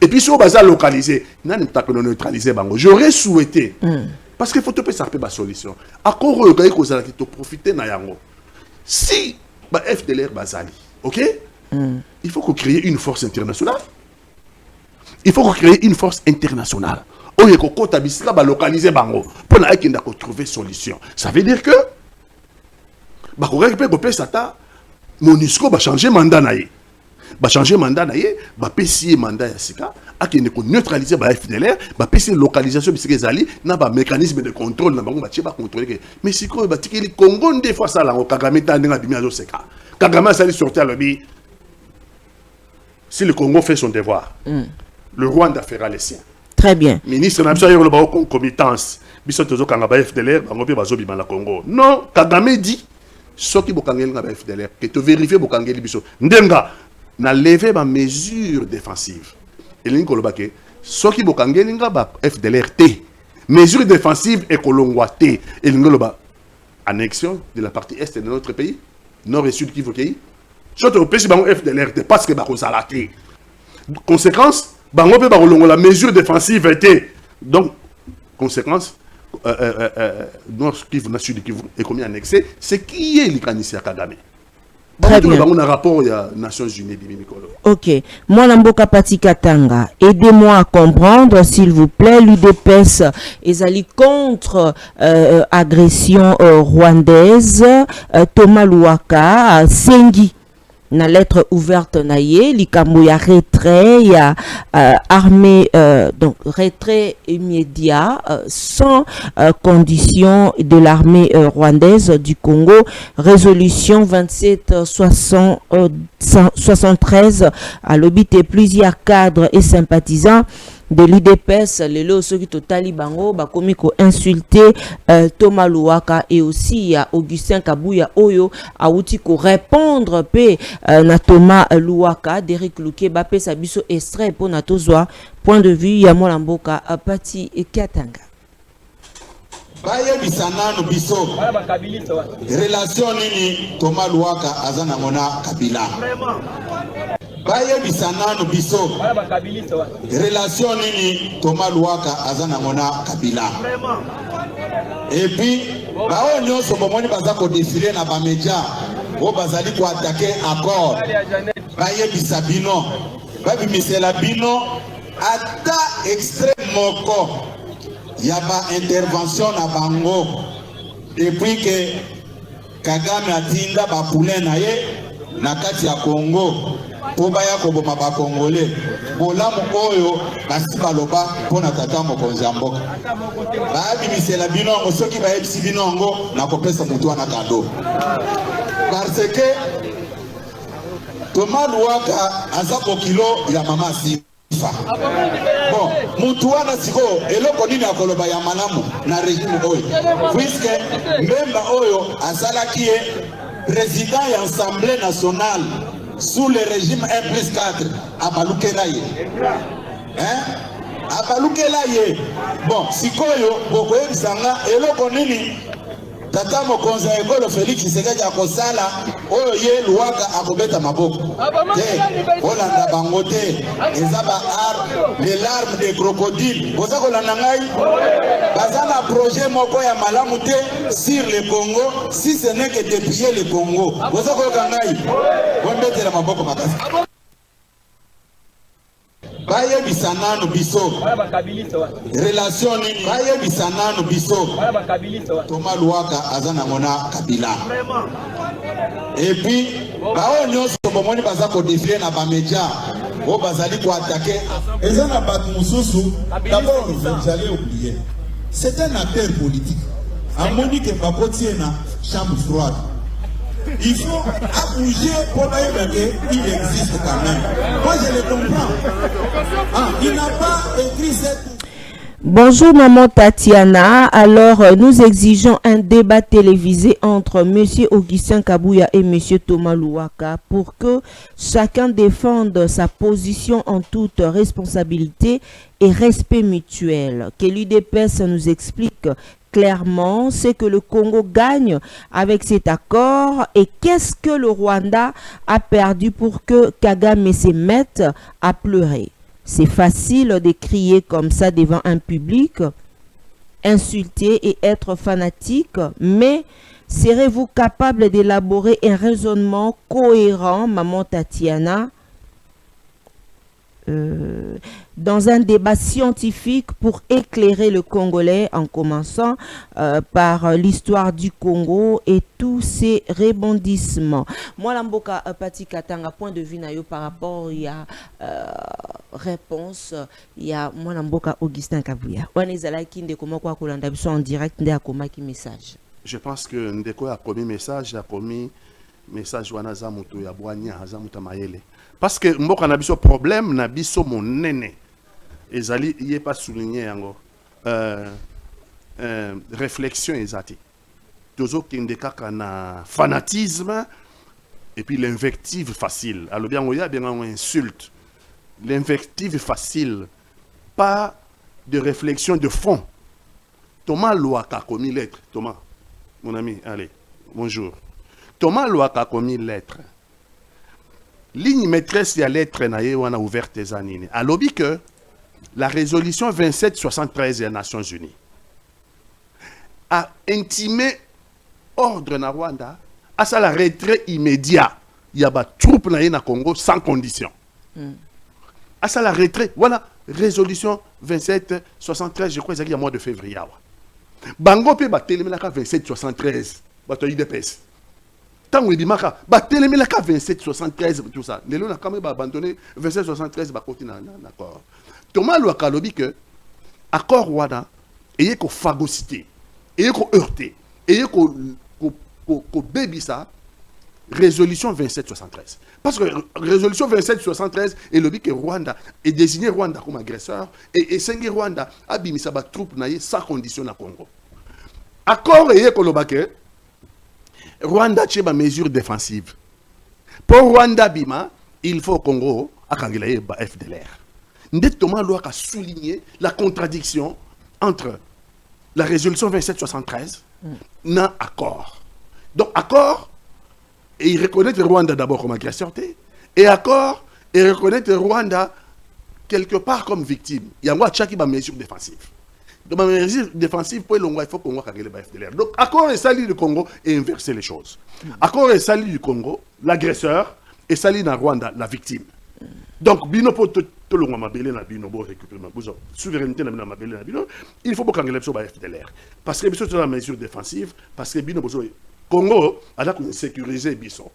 Et puis, si on va localiser, j'aurais souhaité, parce qu'il faut te faire une solution. À quoi on va profiter de yango? Si FDLR Bazali, ok? Il faut qu'on crée une force internationale. Il faut qu'on crée une force internationale. On va localiser bango pour trouver solution. Ça veut dire que MONUSCO va changer mandat. Va changer mandat naie, va pécier mandat ya sika, a qui ne neutraliser ba FDLR, va pécier localisation bisike zali, na ba mécanisme de contrôle na bango ba tcheba contrôler. Mais siko ba tiki Congo des fois ça la Kagame tandinga bimia zo seka. Kagame ça lui sortir le bi. Si le Congo fait son devoir, le Rwanda fera le sien. Très bien. Ministre na biso yo ba concomitance, biso tozo kanga ba FDLR, bango pe bazo bima na Congo. Non, Kagame dit ce qui bokangeli na ba FDLR, que te vérifier bokangeli biso. Ndenga na lever ma mesure défensive. Et l'inkolobake, ce qui bokangeli ba FDLR T. Mesure défensive et kolongwa T. Et l'ingoloba annexion de la partie est de notre pays, nord et sud qui voquei. Soit au pays bango FDLR T parce que ba kozala T. Conséquence, bango pe ba kolongwa la mesure défensive était. Donc conséquence nord Kivu na sud Kivu est commis annexé, c'est qui est l'ikanisi ya Kagame. Très bien. On a un rapport à Nations Unies. Ok. Moi, Namboka Pati Katanga, aidez-moi à comprendre, s'il vous plaît, l'UDPS est allé contre agression rwandaise, Thomas Louaka, Sengi. na lettre ouverte naye likambo ya retrait ya armée donc retrait immédiat sans condition de l'armée rwandaise du Congo, résolution 2773 à l'obité plusieurs cadres et sympathisants de l'UDPS, les lots ceux qui totali bango bakomi ko insulter Thomas Louaka et aussi Augustin Kabuya Oyo auti ko répondre pe na Thomas Louaka Derek Luke bape sabiso extrait pour na tozwa point de vue ya Molamboka Pati Katanga. Baye bisanano biso relation nini Thomas Louaka azana mona Kabila. Baye bisanano biso relation nini Thomas Louaka azana mona Kabila. Et puis bao nyonso bomoni baza ko défiler na ba média o bazali ko attaquer accord. Baye bisabino babi misela bino ata extrême moko yaba intervention na bango depuis que Kagame atinda ba poulain na ye na kati ya Congo po baya ko boma ba Congolais bolamu oyo basi baloba pona tata mokonzi ya mboka ba bimisela binongo soki ba ebisi binongo na kopesa mutu na kado parce que Thomas Louaka azako kilo ya mama si bon, mutuana siko eloko nini akoloba ya malamu na régime oyo puisque memba oyo asalaki président ya Assemblée nationale sous le régime 1+4 abalukela ye abalukela ye bon sikoyo bokoyebisanga eloko nini tata mokonzi ya ekolo Félix Tshisekedi akosala oyo ye Louaka akobeta maboko te olanda bango te eza ba les larmes des crocodiles boza kolanda ngai baza na projet moko ya malamu te sur le Congo si ce n'est que dépiller le Congo boza koyoka ngai bombetela maboko makasi baye bisanano biso relation nini baye bisanano biso Thomas Louaka azana mona Kabila. Et puis bao nyonso bomoni baza ko défier na ba média o bazali ko attaquer ezana bat mususu. D'abord j'allais oublier c'est un acteur politique amoni que bakotie na chambre froide. Il faut bouger pour qu'il existe quand même. Moi je le comprends. Il n'a pas écrit cette... Bonjour maman Tatiana, alors nous exigeons un débat télévisé entre monsieur Augustin Kabuya et monsieur Thomas Louaka pour que chacun défende sa position en toute responsabilité et respect mutuel. Que l'UDPS nous explique clairement ce que le Congo gagne avec cet accord et qu'est-ce que le Rwanda a perdu pour que Kagame se mette à pleurer. C'est facile de crier comme ça devant un public, insulter et être fanatique, mais serez-vous capable d'élaborer un raisonnement cohérent, maman Tatiana, dans un débat scientifique pour éclairer le Congolais en commençant par l'histoire du Congo et tous ses rebondissements. Moi, Lamboka Pati Katanga, point de vue nayo par rapport, il y a réponse, il y a moi Lamboka Augustin Kabuya. On est allé en direct de message. Je pense que Ndeko a promis message, Wanaza Mutu ya Boanya Hazamuta Mayele. Parce que mboka na biso problème na biso monene ezali yé pas souligné yango réflexion ezati tozo kende kaka na fanatisme et puis l'invective facile alors bien on y a bien on insulte l'invective facile pas de réflexion de fond. Thomas Louaka a commis lettre. Thomas mon ami allez bonjour. Thomas Louaka a commis lettre. Ligne maîtresse de la lettre a ouverte des années. A lobby que la résolution 2773 des Nations Unies a intimé ordre na Rwanda à ça la retrait immédiat. Il y a des troupes na Congo sans condition. À ça la retrait. Voilà, résolution 2773, je crois qu'il y a mois de février. Bango pe ba télémenaka 2773, ba to IDPS. tant que bimaka ba télémé 27 73 tout ça les on a quand même abandonné 27 73 ba continuer d'accord Thomas Luaka lobi que accord Rwanda et ko phagocyté et ko heurté et ko baby ça résolution 2773 parce que résolution 2773 est le but que Rwanda est désigné Rwanda comme agresseur et sengi Rwanda a bimisa ba troupe naie sans condition na Congo accord et ko lobake Rwanda tient ma mesure défensive. Pour Rwanda Bima, il faut au Congo à Kangelaye ba FDLR. Ndet Thomas Loa a souligné la contradiction entre la résolution 2773 et accord. Donc accord et il reconnaît le Rwanda d'abord comme agresseur et accord et reconnaît le Rwanda quelque part comme victime. Il y a un chaki ba mesure défensive. Donc, ma mesure défensive, il faut qu'on voit FDLR. Donc, accord et sali du Congo et inverser les choses. Accord et sali du Congo, l'agresseur, et sali dans Rwanda, la victime. Donc, bino pour tout le monde mabélé na bino pour récupérer ma souveraineté na mabélé na bino, il faut pas qu'on ait FDLR. Parce que c'est la mesure défensive, parce que bino Congo a sécurisé biso.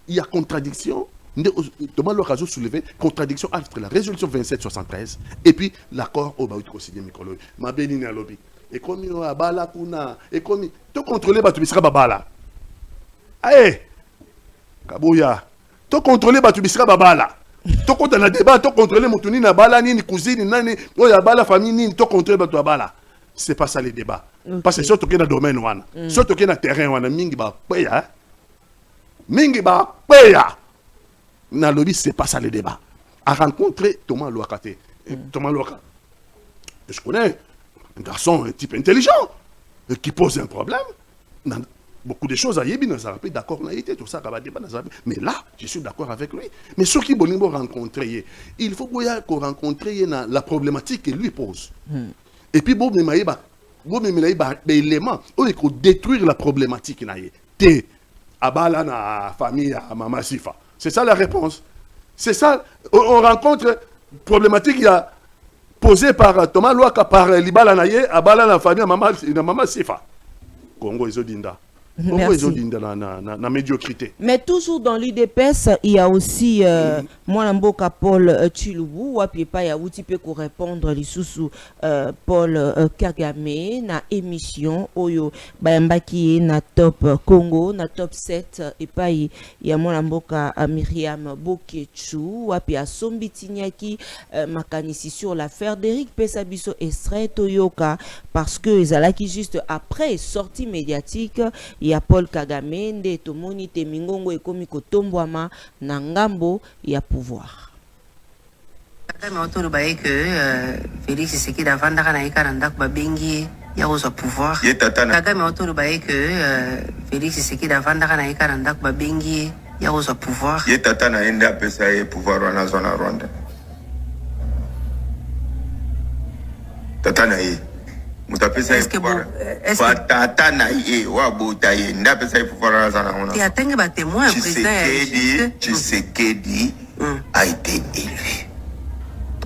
Il y a contradiction. Thomas Loa a soulevé contradiction entre la résolution 2773 et puis l'accord au Baouti Kosigé Mikolo. Ma bénine à lobby. Et comme il y a bala kuna, et comme tu contrôles Batubisra Babala. Aïe, Kabouya, tu contrôles Batubisra Babala. Tu contrôles le débat, tu contrôles Moutuni na bala, ni cousine, ni oya bala famille, ni tu contrôles Batubala. C'est pas ça le débat. Parce que surtout qu'il y a domaine wana, surtout qu'il y a terrain wana, mingi ba peya, mingi ba peya. Dans le lobby, c'est pas ça le débat. À rencontrer Thomas Luakate. Thomas Luaka, je connais un garçon, un type intelligent, qui pose un problème. Dans beaucoup de choses à Yébi, dans Zarapi, d'accord, on a été, tout ça, mais là, je suis d'accord avec lui. Mais ce qui Bolimbo rencontrer, il faut qu'on rencontre la problématique qu'il lui pose. Et puis, bon, mais élément, il faut détruire la problématique. T'es à bala na famille à Mama Sifa. C'est ça la réponse. C'est ça. On rencontre problématique qui a posée par Thomas Luaka, par Libala Naye, à Bala la famille à Mama Sifa. Congo Izodinda. La médiocrité. Mais toujours dans l'UDPS, il y a aussi Mwanamboka Paul Chilubu, wapi pa ya outi pe ko répondre lisusu Paul Kagame na émission oyo bayambaki na top Congo na top 7 et pa ya Mwanamboka Myriam Bokechu wapi asombi tinyaki makanisi sur l'affaire d'Eric Pesabiso extrait Toyoka parce que ezalaki juste après sortie médiatique. Il y a Paul Kagame nde tomoni te mingongo ekomi kotombwama na ngambo ya pouvoir. Kagame otolo baye que Félix Tshisekedi avandaka na eka na ndako babengi ya kozwa pouvoir. Kagame otolo baye que Félix Tshisekedi avandaka na eka na ndako babengi ya kozwa pouvoir. Ye tata na ende apesa ye pouvoir wana zona Rwanda. Tata na ye est-ce que tata na ye wa bota ye ndape sa pouvoir za na ona et atenge ba témoin président Tshisekedi a été élevé.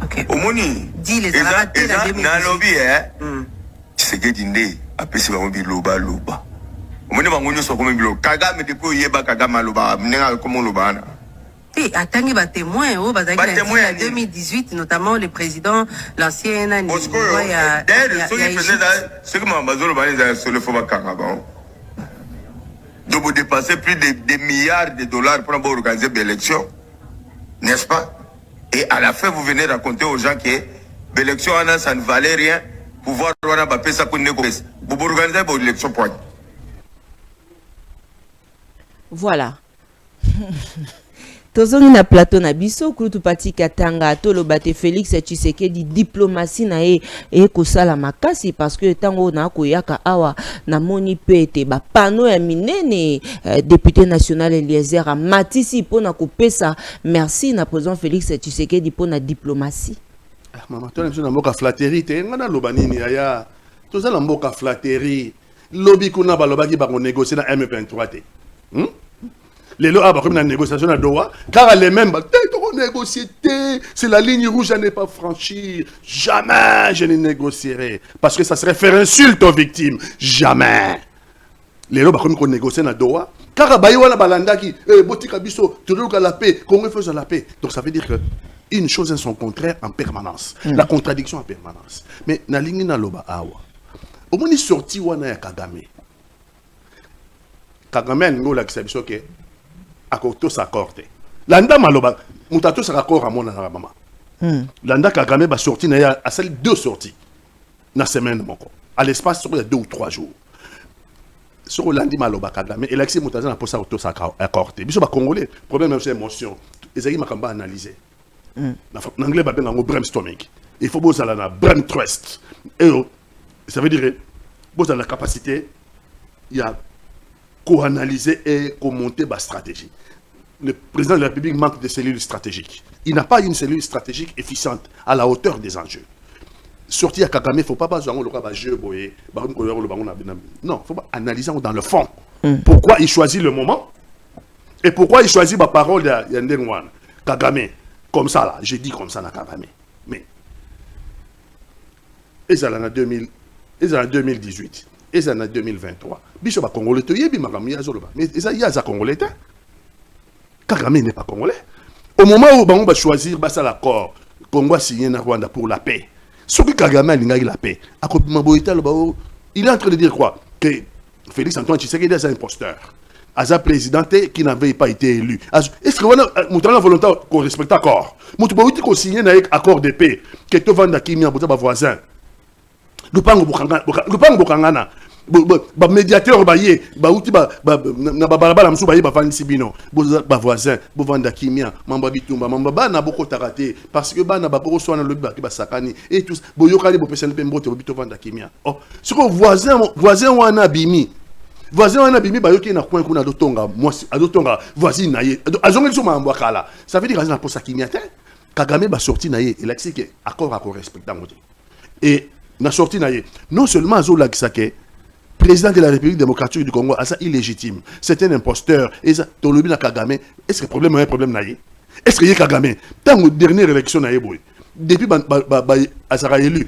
OK Omoni dit les arrêtés la 2018 na lobby Tshisekedi nde apesi ba mobi loba omoni bango nyoso ko mobi loba Kagame depuis yeba Kagame loba mnenga komo loba na et atteindre des témoins en 2018, notamment le président, l'ancien donc vous dépensez plus de des milliards de dollars pour organiser l'élection, n'est-ce pas? Et à la fin, vous venez raconter aux gens que l'élection, ça ne valait rien. Pouvoir faire ça pour vous organiser l'élection. Voilà. Tozongi na plateau na biso kutu pati katanga tolo bate Félix Tshisekedi diplomatie na e kosala makasi parce que tango na koyaka awa na moni pete ba pano ya minene député national Eliezer Matisi pona kopesa merci na président Félix Tshisekedi pona diplomatie. Mama tona biso na mboka flatterie te ngana loba nini aya tozala mboka flatterie lobby kuna balobaki ba ko négocier na M23 te. Les lois comme la négociation à Doha, car les mêmes, c'est la ligne rouge à ne pas franchir. Jamais je ne négocierai. Parce que ça serait faire insulte aux victimes. Jamais. Les gens qui négocier dans Doha. Car Baïwana Balandaki, Botika Bisso, tout le monde a la paix, Congo fait la paix. Donc ça veut dire que une chose est son contraire en permanence. La contradiction en permanence. Mais Nalingi Naloba Awa. Au moins, il sorti Wana Kagame. Kagame, nous l'avons dit que à côté s'accorde. Landa Maloba, Moutato s'accorde à mon maman. Landa Kagame va sortir, il y a deux sorties dans la semaine. À l'espace, il y a 2 ou 3 jours. Sur Landi Maloba Kagame, et l'accès Moutato n'a pas s'accordé. Bisous, Congolais, problème c'est l'émotion. Les amis m'ont analysé. En anglais, il y a un brainstorming. Il faut que vous ayez un brain trust. Et ça veut dire que vous avez la capacité de co-analyser et co-monter la stratégie. Le président de la République manque de cellules stratégiques. Il n'a pas une cellule stratégique efficiente à la hauteur des enjeux. Sortir à Kagame, il ne faut pas passer un jeu. Non, il faut analyser dans le fond. Pourquoi il choisit le moment et pourquoi il choisit ma parole de Yandengwan. Kagame, comme ça là, j'ai dit comme ça à Kagame. Mais, ils en 2018, ils en 2023. Bishop Congolais, mais il y a des Congolais. Kagame n'est pas Congolais. Au moment où on va choisir l'accord, Congo a signé na Rwanda pour la paix. Ce que Kagame a la paix, il est en train de dire quoi? Que Félix Antoine Tshisekedi est un imposteur. As un président qui n'avait pas été élu. Est-ce que vous avez la volonté qu'on respecte l'accord? Vous avez signé un accord de paix que tu vends à Kimia, votre voisin. Nous parlons de ba médiateur baye ba uti ba na balabala msu baye ba vanisi bino ba voisin bo vanda kimia mamba bitumba mamba bana boko tarate parce que bana ba boko swana lobi ba sakani et tous bo yokali bo pesel pe mbote bo bito vanda kimia. Oh ce que voisin wana bimi ba yoki na coin kuna dotonga moi adotonga voisine na ye azongeli so mamba kala ça veut dire azina posa kimia te Kagame ba sorti na ye il a dit que accord à respecter ngote et na sorti na ye non seulement azola kisake président de la République démocratique du Congo, c'est illégitime. C'est un imposteur. Et ça, Tolobi na Kagame, est-ce que le problème est un problème naïe? Est-ce que y a Kagame? Tant que dernière élection naïe, depuis Azara élu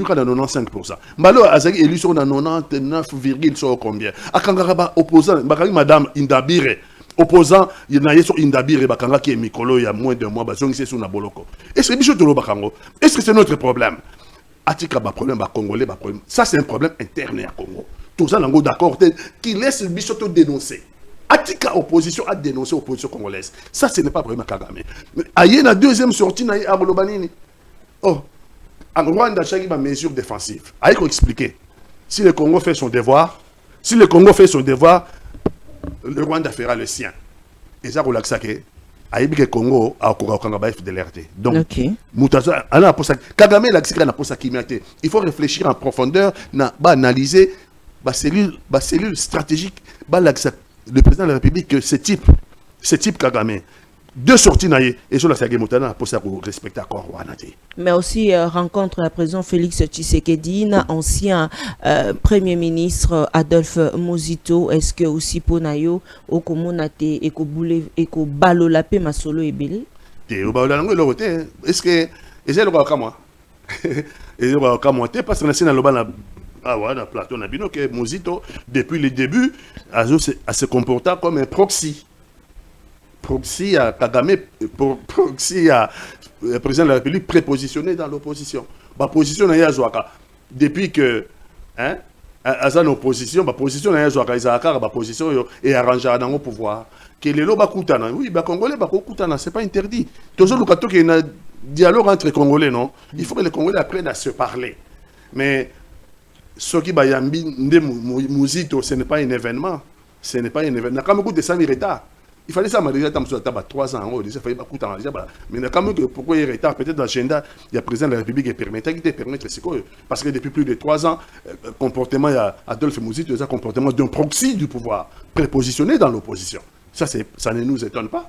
quand dans 95%. Malo Azara élu sur 99, sur combien? Akangaraba opposant, Madame Indabire, opposant, il y a sur Indabire, Bakanga qui est Mikolo, il y a moins d'un mois, c'est sur Naboloko. Est-ce que Bichot Tolo Bakango? Est-ce que c'est notre problème? Atika ba problème ba congolais ba problème. Ça c'est un problème interne à Congo. Tout ça n'ango d'accord qui laisse Bisoto dénoncer. Atika opposition a dénoncé opposition congolaise. Ça ce n'est pas problème à Kagame. Aïe na deuxième sortie na Abolobanini. Oh, en Rwanda chaki ba mesure défensive. Aïe qu'on expliquer. Si le Congo fait son devoir, le Rwanda fera le sien. Et ça relaxa que Aïe Congo a de l'RT. Donc, Kagame il faut réfléchir en profondeur, analyser la cellule stratégique, le président de la République, que ce type Kagame. 2 sorties et sur la Sague Moutana pour respecter l'accord. Mais aussi rencontre la président Félix Tshisekedi, ancien premier ministre Adolphe Muzito. Est-ce que aussi pour Nayo au Komonate et ko boule et ko balo la paix masolo et belé? Est-ce que c'est le cas comme moi? Et le cas moi parce que c'est dans le plateau Nabino que Muzito depuis le début a se comporté comme un proxy. Proxy à Kagame, proxy à le président de la République prépositionné dans l'opposition. La position depuis que à l'opposition, la position la position est arrangée dans le pouvoir. Que les lois bakutana, oui, les Congolais bakutana, c'est pas interdit. Toujours le cas qu'il y a un dialogue entre Congolais, non? Il faut que les Congolais apprennent à se parler. Mais ce qui bayambi Muzito, ce n'est pas un événement. Ce n'est pas un événement. Quand on de ça, il fallait ça, mais déjà, 3 ans, il fallait pas coûter. Mais quand même, pourquoi il y a retard? Peut-être l'agenda, il y a le président de la République qui permet c'est quoi? Parce que depuis plus de 3 ans, le comportement, il y a Adolphe Muzito, c'est un comportement d'un proxy du pouvoir, prépositionné dans l'opposition. Ça ne nous étonne pas.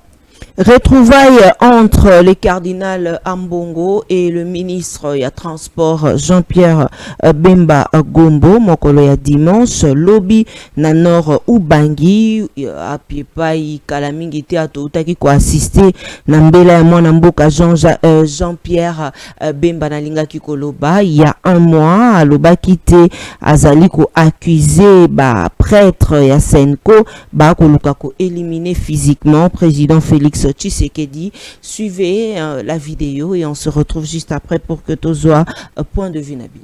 Retrouvailles entre le cardinal Ambongo et le ministre ya transport Jean-Pierre Bemba Gombo mokolo ya dimanche lobby na nord Ubangi apiepai kala mingi te atutaki ko assister na mbela ya mwana mboka Jean-Pierre Bemba na lingaki koloba il y a un mois alobaki te azali ko accuser ba prêtre ya Senko ba koluka ko éliminer physiquement président Félix Tshisekedi. Suivez la vidéo et on se retrouve juste après pour que tu sois point de vue Nabil.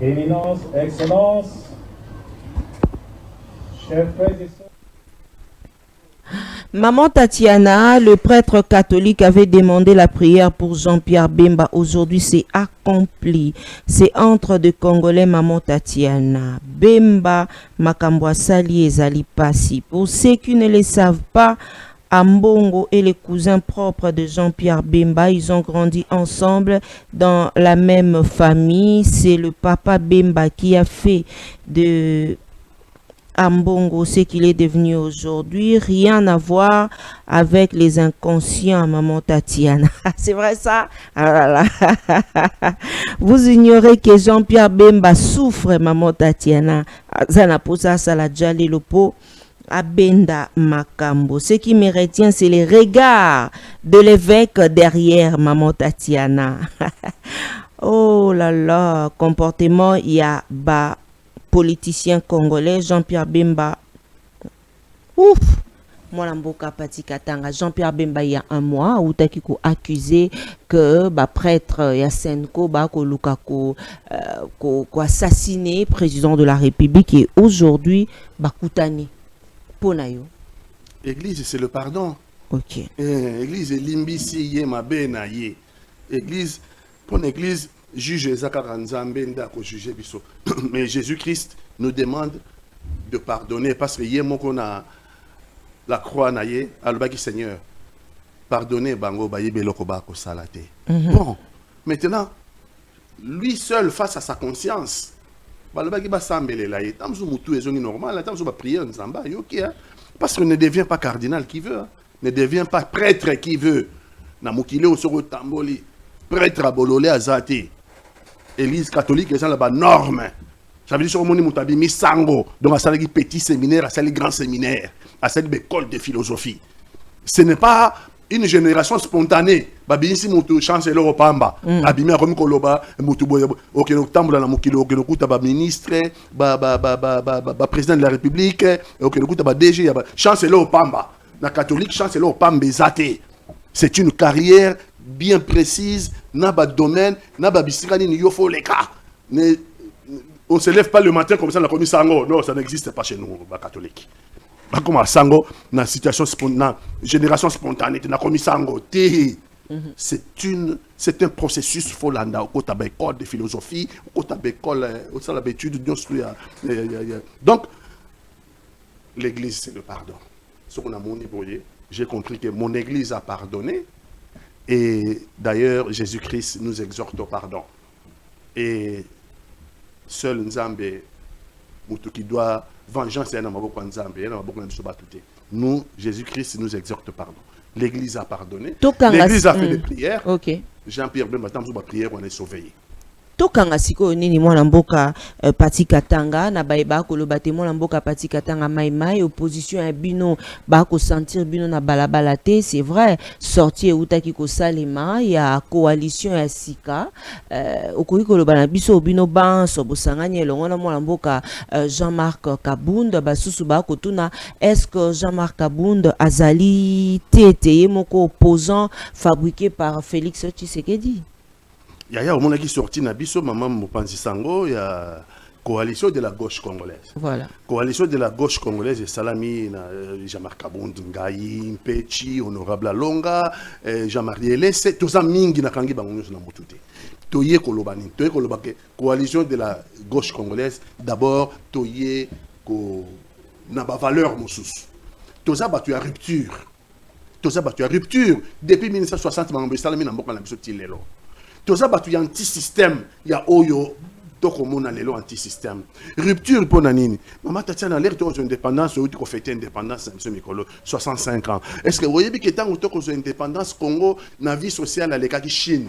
Éminence, Excellence, chers frères et sœurs. Maman Tatiana, le prêtre catholique avait demandé la prière pour Jean-Pierre Bemba. Aujourd'hui, c'est accompli. C'est entre deux Congolais, Maman Tatiana. Bemba, Makambwa Sali et Zali Passi. Pour ceux qui ne le savent pas, Ambongo et les cousins propres de Jean-Pierre Bemba, ils ont grandi ensemble dans la même famille. C'est le papa Bemba qui a fait de Ambongo ce qu'il est devenu aujourd'hui. Rien à voir avec les inconscients, Maman Tatiana. C'est vrai ça? Ah là là. Vous ignorez que Jean-Pierre Bemba souffre, Maman Tatiana. Zana posa sala jali lopo. Abenda Makambo. Ce qui me retient, c'est les regards de l'évêque derrière Maman Tatiana. Oh là là, comportement, il y a bas politicien congolais, Jean-Pierre Bemba. Ouf! Moi, Mboka Pati Katanga, Jean-Pierre Bemba, il y a un mois, où t'as accusé que prêtre Yasenko ko assassiné président de la République et aujourd'hui, Koutani. Église, c'est le pardon. Ok. Église, limbisi ye mabena ye. Église, pour l'église, juge Zakara Nzambenda ko juger biso. Mais Jésus-Christ nous demande de pardonner parce que hier qu'on a la croix na ye, alobaki Seigneur, pardonnez bango ba yebeloko ba ko salate. Bon, maintenant, lui seul face à sa conscience. Parce qu'on ne devient pas cardinal qui veut, ne devient pas prêtre qui veut. Prêtre à Bololé à Zati. Église catholique, c'est la norme. Ça veut dire que nous mis sango, donc à ça petit séminaire, à ça grand séminaire, à cette école de philosophie. Ce n'est pas une génération spontanée. Babinisi mutu chancellor opamba. Abimia comme koloba mutu boya. Ok, donc tambola na mukilo, ok, donc ta ministre, président de la République, ok, donc ta DG, chancellor opamba. Na catholique chancellor opamba zate. C'est une carrière bien précise, na ba domaine, na ba bisikani ni yofo leka. On se lève pas le matin comme ça la commission sango. Non, ça n'existe pas chez nous, ba catholique. Comme à Sango, dans la situation spontanée, génération spontanée, dans la Sango, c'est un processus folanda au côté de l'école de philosophie, au côté de l'école, au côté de l'étude. Donc, l'église, c'est le pardon. Ce qu'on a monibrouillé, j'ai compris que mon église a pardonné, et d'ailleurs, Jésus-Christ nous exhorte au pardon. Et seul Nzambe, qui doit vengeance, nous, Jésus-Christ nous exhorte pardon. L'Église a pardonné. L'Église a fait des prières. Okay. Jean-Pierre Bemba, prière, on est sauvé. Tokanga siko nini mwana mboka Pati Katanga na baeba ko lobate mwana mboka Pati Katanga mai opposition ya bino ba ko sentir bino na balabala te, c'est vrai, sortir utaki ko salema ya coalition ya sika okoki ko lobana biso bino banso bosanganye elongo na mwana mboka Jean-Marc Kabunda basusu ba ko tuna est-ce que Jean-Marc Kabunda azali tete moko opposant fabriqué par Félix Tshisekedi? Il y a un monde qui est sorti na biso maman Mopanzi Sango, il y a Coalition de la gauche congolaise. Voilà. Coalition de la gauche congolaise et Salami, Jean-Marc Kabound Ngayi, Mpechi, Honorable Alonga, Jean-Marie Elesse, tout ça mingi na kangi bango na mutute. Toye kolobani, toye kolobake. Coalition de la gauche congolaise, d'abord toye ko na ba valeur mosus. Tout ça battu à rupture. Tout ça battu à rupture depuis 1960 bango Salami na mboka na biso tilelo. Tout ça battu anti-système, ya oyo comme lelo anti-système. Rupture pour Nanini. Maman Tatiana, l'air de l'indépendance, ou tu fêter l'indépendance, M. Mikolo, 65 ans. Est-ce que vous voyez que tant que l'indépendance, Congo, la vie sociale à l'écart qui Chine?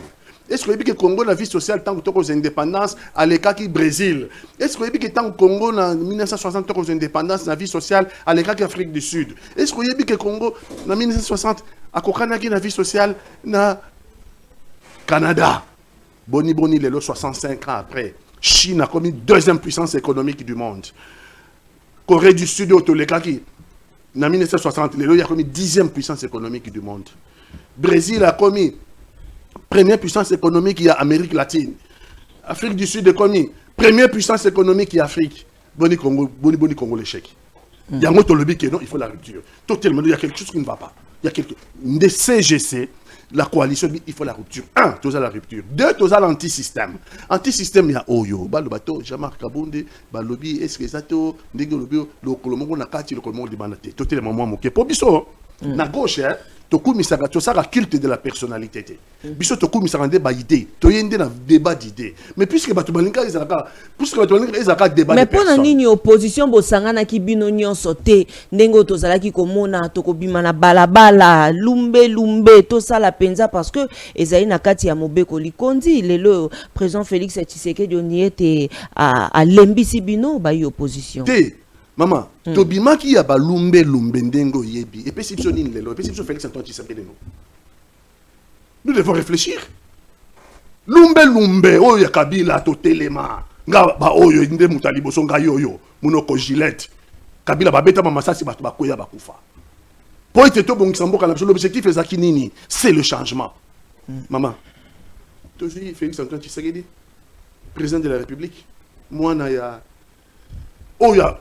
Est-ce que vous voyez que Congo, la vie sociale, tant que l'indépendance à l'écart qui Brésil? Est-ce que vous voyez que tant que Congo, en 1960, tant que l'indépendance, la vie sociale à l'écart qui Afrique du Sud? Est-ce que vous voyez que Congo, en 1960, à Kokanaki, la vie sociale, na Canada? Boni Boni, lelo, 65 ans après. Chine a commis deuxième puissance économique du monde. Corée du Sud, Otolekaki, en 1960, il a commis 10e puissance économique du monde. Brésil a commis première puissance économique qui est Amérique latine. Afrique du Sud a commis première puissance économique qui est Afrique. Boni Congo l'échec. Il y a un autre lobby qui est non, il faut la rupture. Totalement, il y a quelque chose qui ne va pas. Il y a quelque des CGC. La coalition, il faut la rupture. 1, tu as la rupture. 2, tu as l'anti-système. Anti-système, il y a Oyo, Balobato, Jean-Marc Kabonde, Balobi, est-ce que ça te dit que le Colombo n'a pas tiré le Colombo de Banate? Tout est le moment moqué. Pour Bisso, na gauche, tu as le culte de la personnalité. Bisso, tu as un débat d'idées. Tu as un débat d'idées. Mais puisque tu as un débat mais pour une opposition, Bosangana qui binonion sauté, Nengo Tozala qui komona, Tokobimana balabala, lumbe, tout ça la penza parce que Ezaï Nakati a Mobeko Likondi, le président Félix Tshisekedi on y était à Lembisi Bino, bah y opposition. Maman, Tobima qui a ba lumbe ndengo yebi. Et puis si Félix Antoine Tshisekedi non. Nous devons réfléchir. Lumbe, oh ya Kabila to telema. Nga ba oyo inde mutalibo songa yoyo. Munoko Gillette. Kabila ba beta mama sasi ba koya ba kufa. Pour être to bongisa mboka na l'objectif ezaki nini? C'est le changement. Maman. Toujours Félix Antoine Tshisekedi, président de la République. Moi na ya oya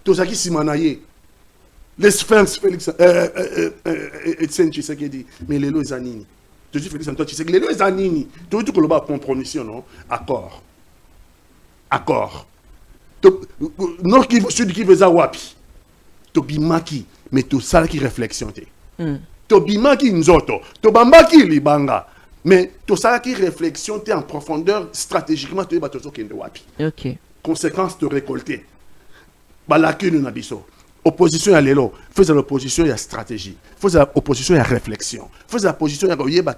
Tozaki Simanaye, les Sphinx Félix Etienne Tshisekedi, mais les lois Zanini. Tu dis Félix Antoine Tshisekedi, les lois Zanini. Tu dis que le bas compromission, non? Accord. Nord qui sud qui veut Zawapi. Tobimaki, mais tout ça qui réflexion. Tobimaki Nzoto, Tobambaki Libanga. Mais tout ça qui réflexion en profondeur stratégiquement, tu es bateau qui est Wapi. Ok. Conséquence de récolter. Balakune nabiso. Opposition à l'élo. Faisait l'opposition, il y a stratégie. Faisait l'opposition, il y a réflexion. Faisait l'opposition, il y a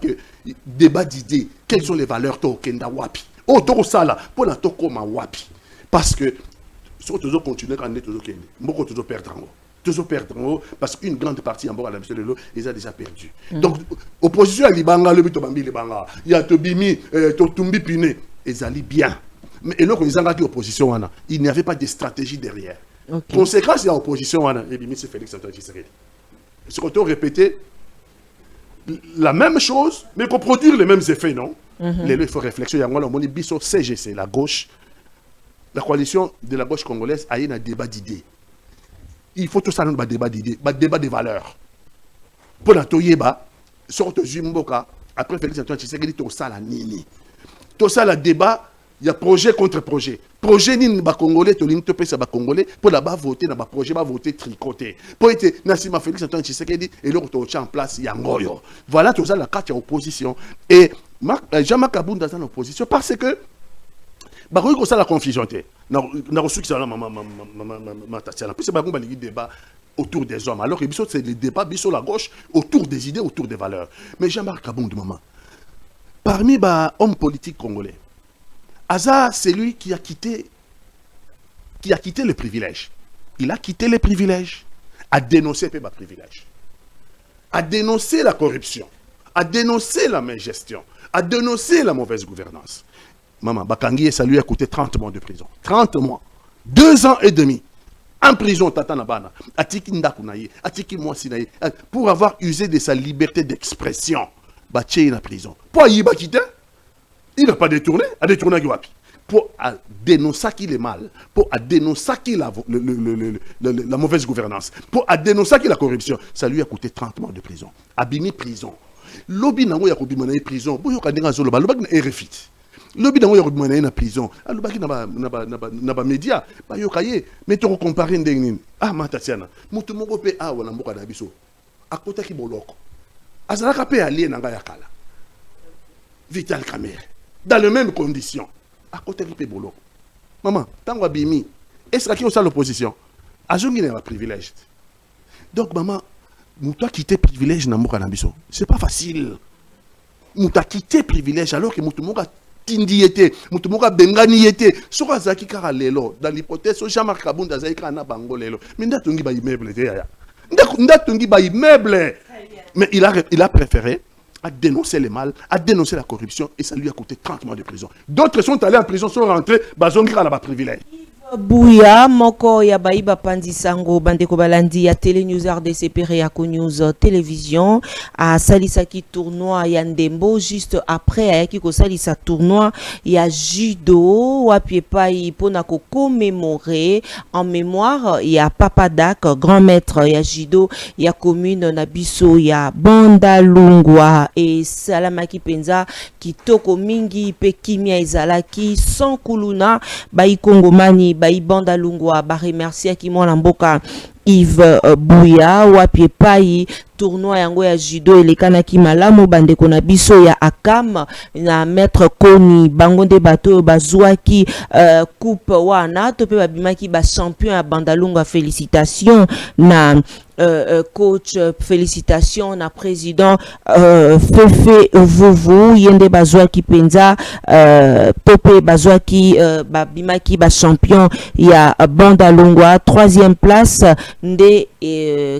débat d'idées. Quelles sont les valeurs to kenda wapi? Oh, to sala pour la to koma wapi. Parce que si on toujours continuer quand on est toujours kende, beaucoup toujours perdre en haut. Toujours perdre en haut parce qu'une grande partie en bas à la mission de l'eau, ils ont déjà perdu. Donc opposition à l'ibanga, le but bambi libanga, il y a tobimi, totumbi piné, ils allaient bien. Mais et là, quand ils ont opposition, il n'y avait pas de stratégie derrière. Okay. Conséquence de l'opposition, et bien, c'est Félix Antoine Tshisekedi. C'est qu'on répéter la même chose, mais pour produire les mêmes effets, non? Il faut réflexion. Il y a un biso CGC, la gauche, la coalition de la gauche congolaise a eu un débat d'idées. Il faut tout ça dans un débat d'idées, un débat de valeurs. Pour la Toyeba, sorte Jumboka, après Félix Antoine Tshisekedi, tout ça la nini. Tout ça le débat. Il y a projet contre projet. Projet ni ba congolais to limite pesa ba congolais pour là-bas voter dans ba projet ba voter tricoté. Pour être Nassima Félix Antoine Tshisekedi et l'autre to en place yangoyo. Voilà tout ça la carte en opposition et Jean-Marc Kabunda dans l'opposition parce que ba ko ça la confusion té. Na reçu qui ça la maman Tatiana. Puis c'est ba ngomba li débat autour des hommes. Alors que c'est le débat sur la gauche autour des idées, autour des valeurs. Mais Jean-Marc Kabunda maman. Parmi ba hommes politiques congolais Aza, c'est lui qui a quitté les privilèges. Il a quitté les privilèges, a dénoncé les privilèges, a dénoncé la corruption, a dénoncé la malgestion, a dénoncé la mauvaise gouvernance. Maman, Bakangi, ça lui a coûté 30 mois de prison. 30 mois. 2 ans et demi. En prison, Tata Nabana, Atiki Ndakunaye, Atiki Mwasinaye, pour avoir usé de sa liberté d'expression. Baché la prison. Pourquoi il va quitter? Il n'a pas détourné, a détourné à Guapi. pour dénoncer qui est mal, pour dénoncer qui la mauvaise gouvernance, pour dénoncer qui la corruption, ça lui a coûté 30 mois de prison. Abimi prison. Lobby n'a pas de prison. Vous avez dit que lobby est refit. Lobby n'a pas de prison. Lobby n'a pas de médias. Mais tu compares une ah matatiana. Mutu moko pe a wana mboka na biso. Akota ki boloko. Azalaka pe allié na ngaya kala. Vital Kamerhe. Dans les mêmes conditions. Akota ki pe boloko. Maman, tango abimi. Est-ce qu'il y a l'opposition? Azongi n'a pas privilège. Donc maman, Mouta quitté privilège na mboka na biso. C'est pas facile. Mouta quitté privilège alors que mouta moka tindi était, mouta moka bengani était. Sora zaki kara lelo dans l'hypothèse so Jean-Marc Kabunda zaki kana bango lelo. Mais ndatungi ba immeuble te ya. Ndatungi ba immeuble. Mais il a préféré à dénoncer le mal, à dénoncer la corruption et ça lui a coûté 30 mois de prison. D'autres sont allés en prison, sont rentrés, bazongi kara ba privilège. Bouya moko ya baiba pandisango bandeko balandi ya Télé News RDC Periako News télévision a salisaki tournoi ya ndembo juste après ayaki ko salisa tournoi ya judo wapi pai pona ko commémorer en mémoire ya Papa Dak grand maître ya judo ya commune na biso ya Bandalungwa et salamaki penza kitoko mingi pe kimia ezalaki sans kuluna bai kongomani Bayi Bandalungwa ba remercier ki mwana mboka Yves Bouya wapi pai tournoi yango ya judo elekanaki malamu bandeko na biso ya Akam na maître Koni bangonde bato bazwaki coupe wana to pe babimaki ba champion ya Bandalungwa. Félicitations na coach, félicitations na président Fefe Vouvou yende bazwaki penza tope bazwaki babimaki ba champion ya Bandalungwa. 3e place nde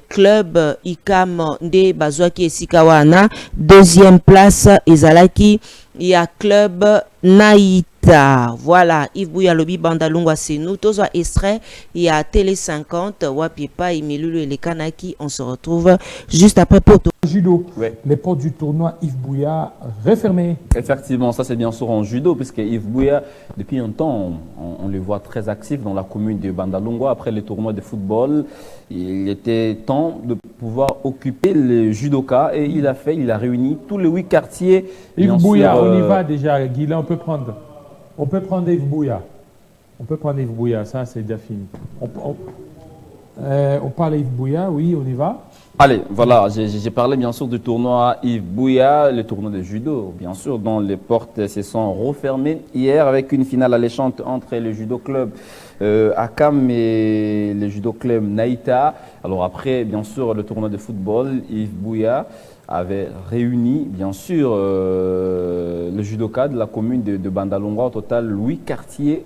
club Ikam nde bazwaki esika wana. 2e place ezalaki ya club Naïta. Voilà, Yves Bouya lobi Bandalungwa c'est nous. Tozo extrait il y a Télé 50 Wapipa et Milulu et les Kanaki. On se retrouve juste après pour judo. Ouais. Les portes du tournoi Yves Bouya refermées. Effectivement, ça c'est bien sûr en judo, puisque Yves Bouya, depuis un temps, on le voit très actif dans la commune de Bandalungwa. Après les tournois de football, il était temps de pouvoir occuper le judoka et il a réuni tous les 8 quartiers. Yves Bouya, on y va déjà, Guilain, on peut prendre Yves Bouya. On peut prendre Yves Bouya, ça c'est déjà fini. On parle Yves Bouya, oui, on y va. Allez, voilà, j'ai parlé bien sûr du tournoi Yves Bouya, le tournoi de judo, bien sûr, dont les portes se sont refermées hier avec une finale alléchante entre le judo club Akam et le judo club Naïta. Alors après, bien sûr, le tournoi de football, Yves Bouya avait réuni, bien sûr, le judoka de la commune de Bandalungwa. Au total, 8 quartiers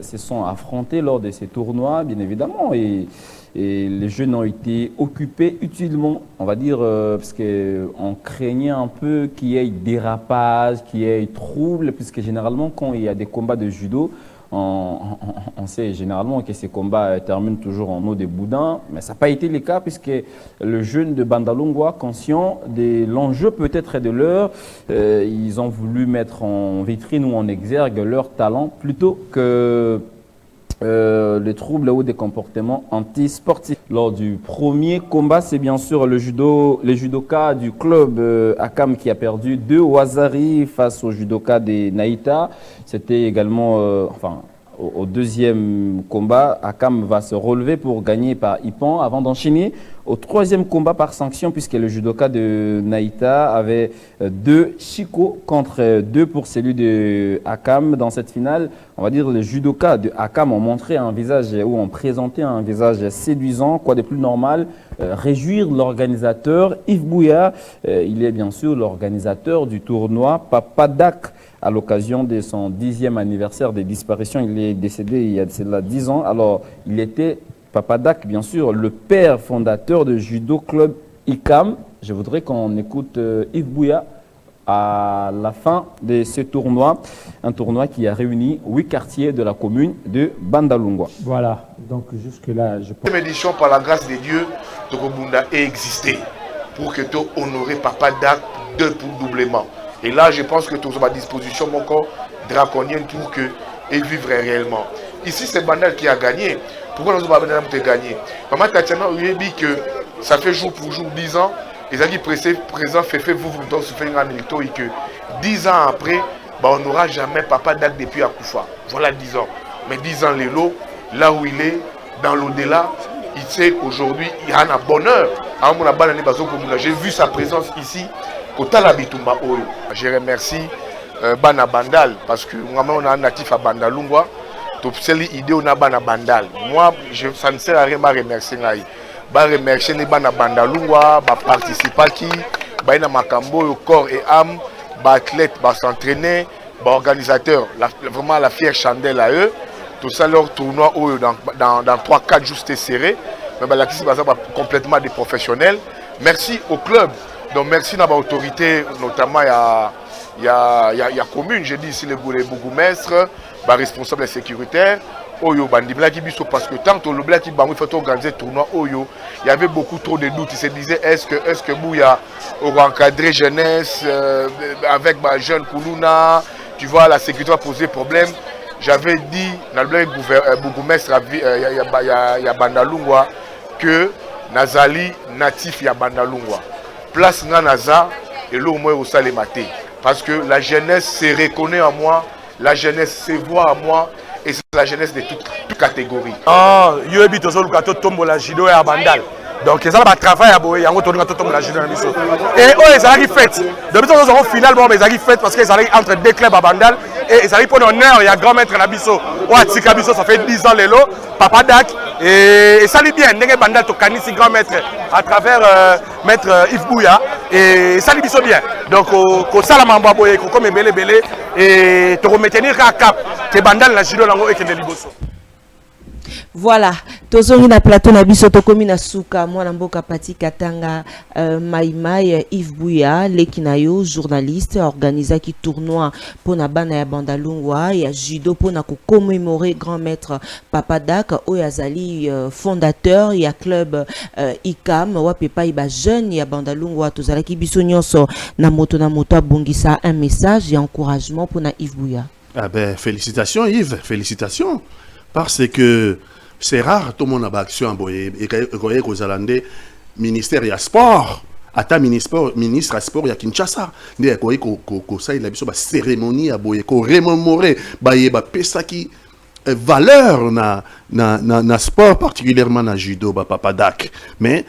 se sont affrontés lors de ces tournois, bien évidemment, et les jeunes ont été occupés utilement, on va dire, parce qu'on craignait un peu qu'il y ait dérapage, qu'il y ait trouble, puisque généralement, quand il y a des combats de judo, on sait généralement que ces combats terminent toujours en eau de boudin, mais ça n'a pas été le cas puisque le jeune de Bandalungwa, conscient de l'enjeu peut-être de l'heure, ils ont voulu mettre en vitrine ou en exergue leur talent plutôt que les troubles ou des comportements anti-sportifs. Lors du premier combat, c'est bien sûr les judokas du club Akam qui a perdu 2 au Wazari face au judoka de Naïta. C'était également, au deuxième combat, Akam va se relever pour gagner par Ipan avant d'enchaîner au 3e combat par sanction puisque le judoka de Naïta avait 2 Chico contre 2 pour celui de Akam. Dans cette finale, on va dire les judokas de Akam ont montré un visage ou ont présenté un visage séduisant, quoi de plus normal, réjouir l'organisateur Yves Bouya. Il est bien sûr l'organisateur du tournoi Papa Dak. À l'occasion de son 10e anniversaire de disparition, il est décédé il y a de cela 10 ans. Alors, il était, Papa Dak, bien sûr, le père fondateur de Judo Club ICAM. Je voudrais qu'on écoute Yves Bouya à la fin de ce tournoi. Un tournoi qui a réuni 8 quartiers de la commune de Bandalungwa. Voilà, donc jusque-là, je pense... Cette édition, par la grâce de Dieu, Tokobunda ait existé pour que tu honorer Papa Dak pour doublement. Et là, je pense que tu as à disposition mon corps draconienne pour que et vivre réellement. Ici, c'est Bandal qui a gagné. Pourquoi nous avons gagné? Maman Tatiana, il dit que ça fait jour pour jour, 10 ans. Ils ont dit présent, fait vous donc se faire un milito et que 10 ans après, bah, on n'aura jamais Papa Dak depuis Akoufa. Voilà 10 ans. Mais 10 ans, Lélo, là où il est, dans l'au-delà, il sait qu'aujourd'hui, il y a un bonheur. J'ai vu sa présence ici. Je remercie Bana Bandal parce que on a un natif à Bandalungwa. C'est l'idée on a Bana Bandal. Moi, ça ne sert à rien de remercier. Je remercie les Bana Bandalungwa, les participants qui, les Makambo, corps et âme, les athlètes, les s'entraîner, les organisateurs, vraiment la fière chandelle à eux. Tout ça, leur tournoi dans 3-4 jours c'était serré. Mais là, c'est complètement des professionnels. Merci au club. Donc merci à l'autorité, notamment il y a commune, j'ai dit ici les bourgmestres, les responsables sécuritaires, parce que tant que le Black il faut organiser le tournoi Oyo, il y avait beaucoup trop de doutes. Ils se disaient est-ce que Bouya aura encadré jeunesse avec ma jeune Koulouna, tu vois, la sécurité va poser problème. J'avais dit dans le bourgmestre il y a Bandalungwa que Nazali natif il y a Bandalungwa. Place Nanaza et là au moins au Salématé. Parce que la jeunesse se reconnaît en moi, la jeunesse se voit en moi et c'est la jeunesse de toute catégorie. Ah, yo habite au Lukato tombo la judo et à Bandal. Donc ça va travailler à Boye, yango tourner tombo la judo na biso. Et oh ils allaient fête. De biso nous avons finalement mais ils allaient fête parce qu'ils allaient entre deux clubs à Bandal et ils allaient pour l'honneur, il y a grand maître na biso. Wa tika biso ça fait 10 ans lelo, Papa Dak et ça lui bien ndenge Bandal to kanisi grand maître à travers maître Yves Bouya et ça lui bien. Donc ko sala mamba Boye ko comme belé et to remettre à cap que Bandal la judo lango et que liboso. Voilà, tozongi na plateau na biso tokomi na suka mwana mboka Pati Katanga Maïmaï Yves Bouya lekinayo journaliste organisé qui tournoi pour na bana ya Bandalungwa ya judo pour na ko commémorer grand maître Papa Dak Oyazali fondateur ya club ICAM wa pepa iba jeune ya Bandalungwa tozala ki biso nyonso na moto abongisa un message et encouragement pour na Yves Bouya. Ah ben félicitations Yves, félicitations. Parce que c'est rare, tout le monde a une action et aux Alandais, ministère et sport, à ta ministre à sport, il y a Kinshasa, il y a une cérémonie à Boye, qu'on remémorer, il y a valeur na sport, particulièrement na judo, Papa Dak. Mais,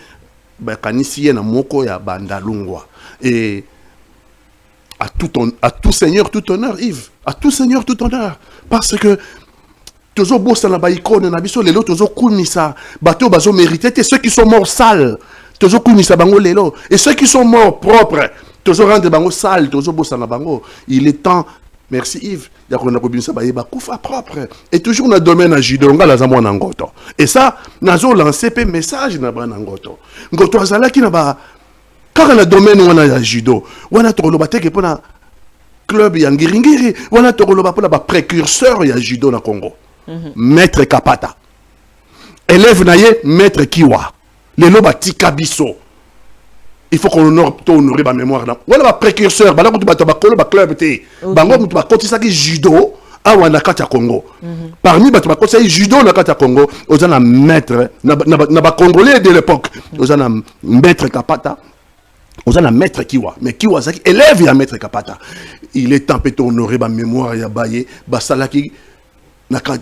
quand ici, il y a Moko, il y a Bandalungwa. Et à tout seigneur, tout honneur, Yves, à tout seigneur, tout honneur. Parce que, toujours bossa na baïkone na biso lelo toujours kunisa bato bazo mérité ceux qui sont morts sales toujours kunisa bango lelo et ceux qui sont morts propres toujours rendre bango sales toujours bossa na bango. Il est temps, merci Yves, ya kona kobinisa ba kufa propre et toujours na domaine na judo ngala za mwana ngoto et ça nazo lancer pe message na bana ngoto azala ki na ba kaka na domaine wana ya judo wana to loba teke pona club ya ngiringiri wana to loba pona ba précurseur ya judo na Congo. Maître Kapata. Élève naye Maître Kiwa. Les loba tika biso. Il faut qu'on honore ma mémoire. Voilà ma précurseur. Bala kutu bato bakolo ba club te. Bango mutu bakoti saki judo awa na kati ya Congo. Parmi bato bakoti saki judo na kati ya Congo, ozana maître na ba congolais de l'époque. Ozana Maître Kapata. Ozana Maître Kiwa. Mais Kiwa saki élève ya Maître Kapata. Il est temps de honorer ma mémoire ya baye ba salaki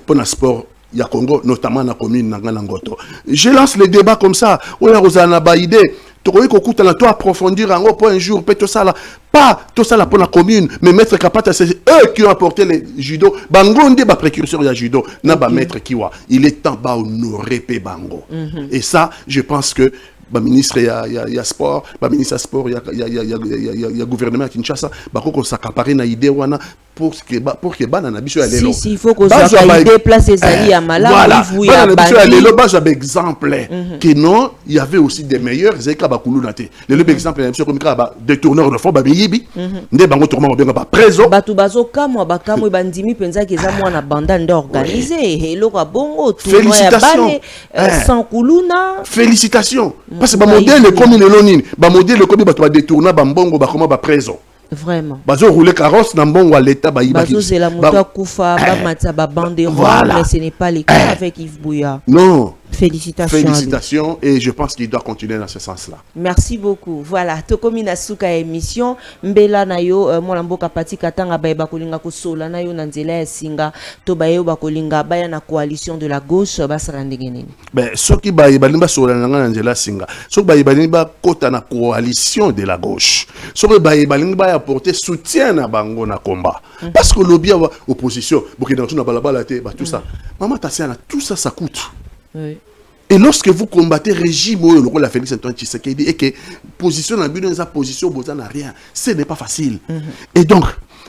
pour le sport, il y a Congo, notamment dans la commune Nanganangoto. Je lance le débat comme ça. On a une idée. Tu dois approfondir en haut un jour. Tout ça là, pas tout ça là pour la commune, mais Maître Kapata, c'est eux qui ont apporté le judo. Bango, on dit précurseur de judo. N'a Maître Kiwa. Il est temps d'honorer Bango. Et ça, je pense que. Ministre il y a sport, ministre sport il y a gouvernement à Kinshasa, qu'on s'accapare na idée wana pour que bana biso ya lelo. Si il faut qu'on soit déplacer les alliés à Malawi, vous y a lelo ba exemple que non, il y avait aussi des meilleurs zeka bakulu naté. Le exemple monsieur comme ka des tourneurs de fond ba biyibi, ndé bango tourment ba ba preso. Batu bazo kamwa bakamwe bandimi penza keza mwana banda ndo organisé et loko bongo tournoi ya bale sans kuluna. Félicitations. Parce que le modèle comme le lonine, le modèle comme bato ba détourner ba mbongo ba comment ba preso. Vraiment. Bazo rouler carrosse dans bon à l'état Bazo c'est la moto kufa ba matsa ba banderole, mais ce n'est pas le cas avec Yves Bouya. Non. Félicitations. Félicitations et je pense qu'il doit continuer dans ce sens-là. Merci beaucoup. Voilà, tokomi na suka émission mbela na yo molamboka pati katanga ba kolinga ko sola na yo na nzela ya singa to ba yo ba kolinga ba ya na coalition de la gauche ba sala ndenge nini. Ben soki ba balinga sola na nzela singa. Soki ba balinga kota na coalition de la gauche. Soki ba balinga ba apporter soutien na bango na combat. Parce que lobby opposition, Burkina Faso na balabala te ba tout ça. Maman Tassiana, tout ça ça coûte. Oui. Et lorsque vous combattez le régime, le la Félix Antoine Tshisekedi, et que position dans sa position, vous n'a rien, ce n'est pas facile. Et donc,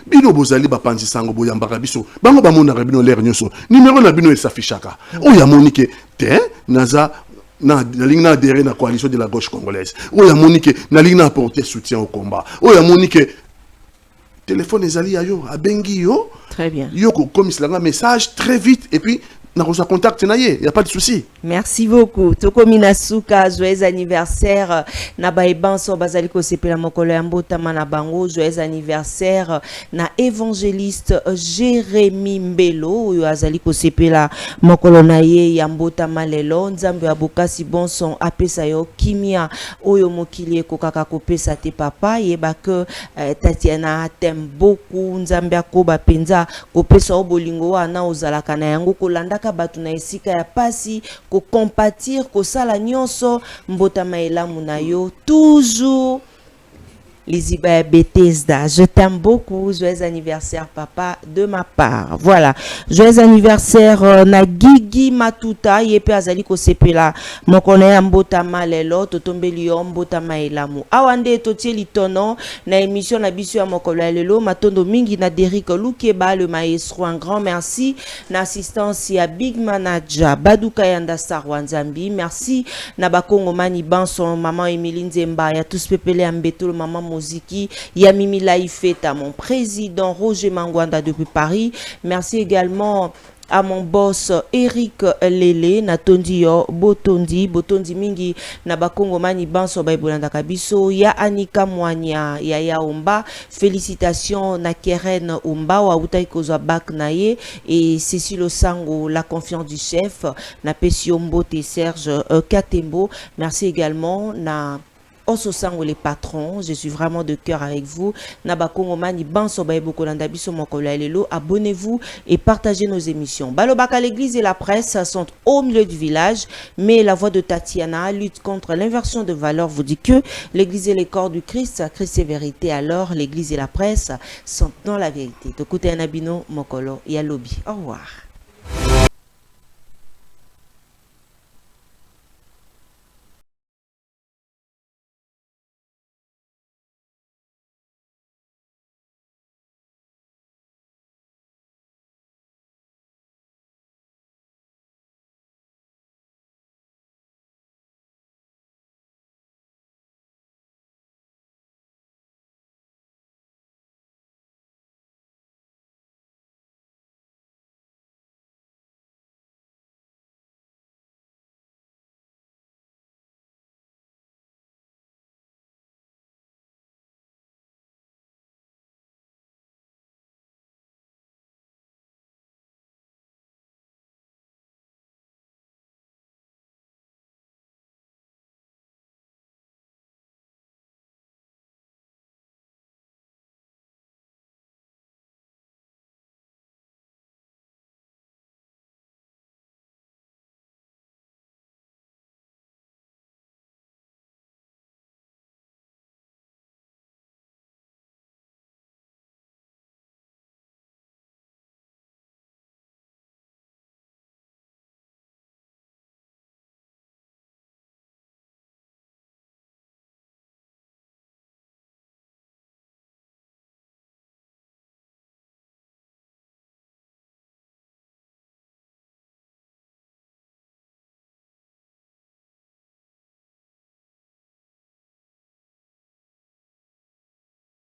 bino bozali ba panzi sango boyambaka biso bango ba mona rabino l'air nyoso numéro na bino s'affichaka o ya monike te naza na ligne adhéré na coalition de la gauche congolaise o ya monike na ligne apporter soutien au combat o ya monike téléphone ezali ya yo abengi yo très bien yo comme cela un message très vite et puis na reçoit contact na ye, y a pas de souci. Merci beaucoup. Toko Minasuka, joyeux anniversaire. Na baebanso bazali ko sepela mokolo ya mbotama na bango, joyeux anniversaire na évangéliste Jérémy Mbelo, oyo azali ko sepela mokolo na ye ya mbotama lelo, nzambe abokasi bonson apesa yo kimia oyo mokili ekokaka kopesa te papa, yeba que Tatiana t'aime beaucoup, nzambe akoba penza kopesa obolingo wana ozalaka na yango kolandaka batu na esika ya pasi ko compatir ko sala nyonso mbotama elamu na yo toujours Liziba Bethesda, je t'aime beaucoup. Joyeux anniversaire, papa, de ma part. Voilà. Joyeux anniversaire, na Gigi Matuta, yepe azali ko sepela. Mokone mbotama lelo, totombeli yo mbotama elamu. Awande totie litono, na émission na bisu ya mokolo ya lelo, matondo mingi na Derrick Lukeba, le maestro, un grand merci. Na assistance ya Big Manager, Baduka Yanda Sarwanzambi, merci. Na Bakongo Mani Banson, maman Emilie Nzemba, ya tous pepele ambeto, maman Moziki, Yamimi Laïfeta, mon président Roger Mangwanda depuis Paris. Merci également à mon boss Eric Lele, Natondi yo, Botondi mingi, Nabakongo mani banso baibolanda kabiso, ya Anika Mwanya, ya Yaomba, félicitations na Keren Umba, wa utai kozwa bak naye, et Cécile Osango, la confiance du chef, na Pesiombo te Serge Katembo, merci également na Ososango les patrons, je suis vraiment de cœur avec vous. Nabakongo mani banso baiboko landabiso mokolo lelo, abonnez-vous et partagez nos émissions. Balobaka l'église et la presse sont au milieu du village, mais la voix de Tatiana lutte contre l'inversion de valeurs vous dit que l'église et les corps du Christ, Christ et vérité, alors l'église et la presse sont dans la vérité. Tokote Anabino mokolo yalobi. Au revoir.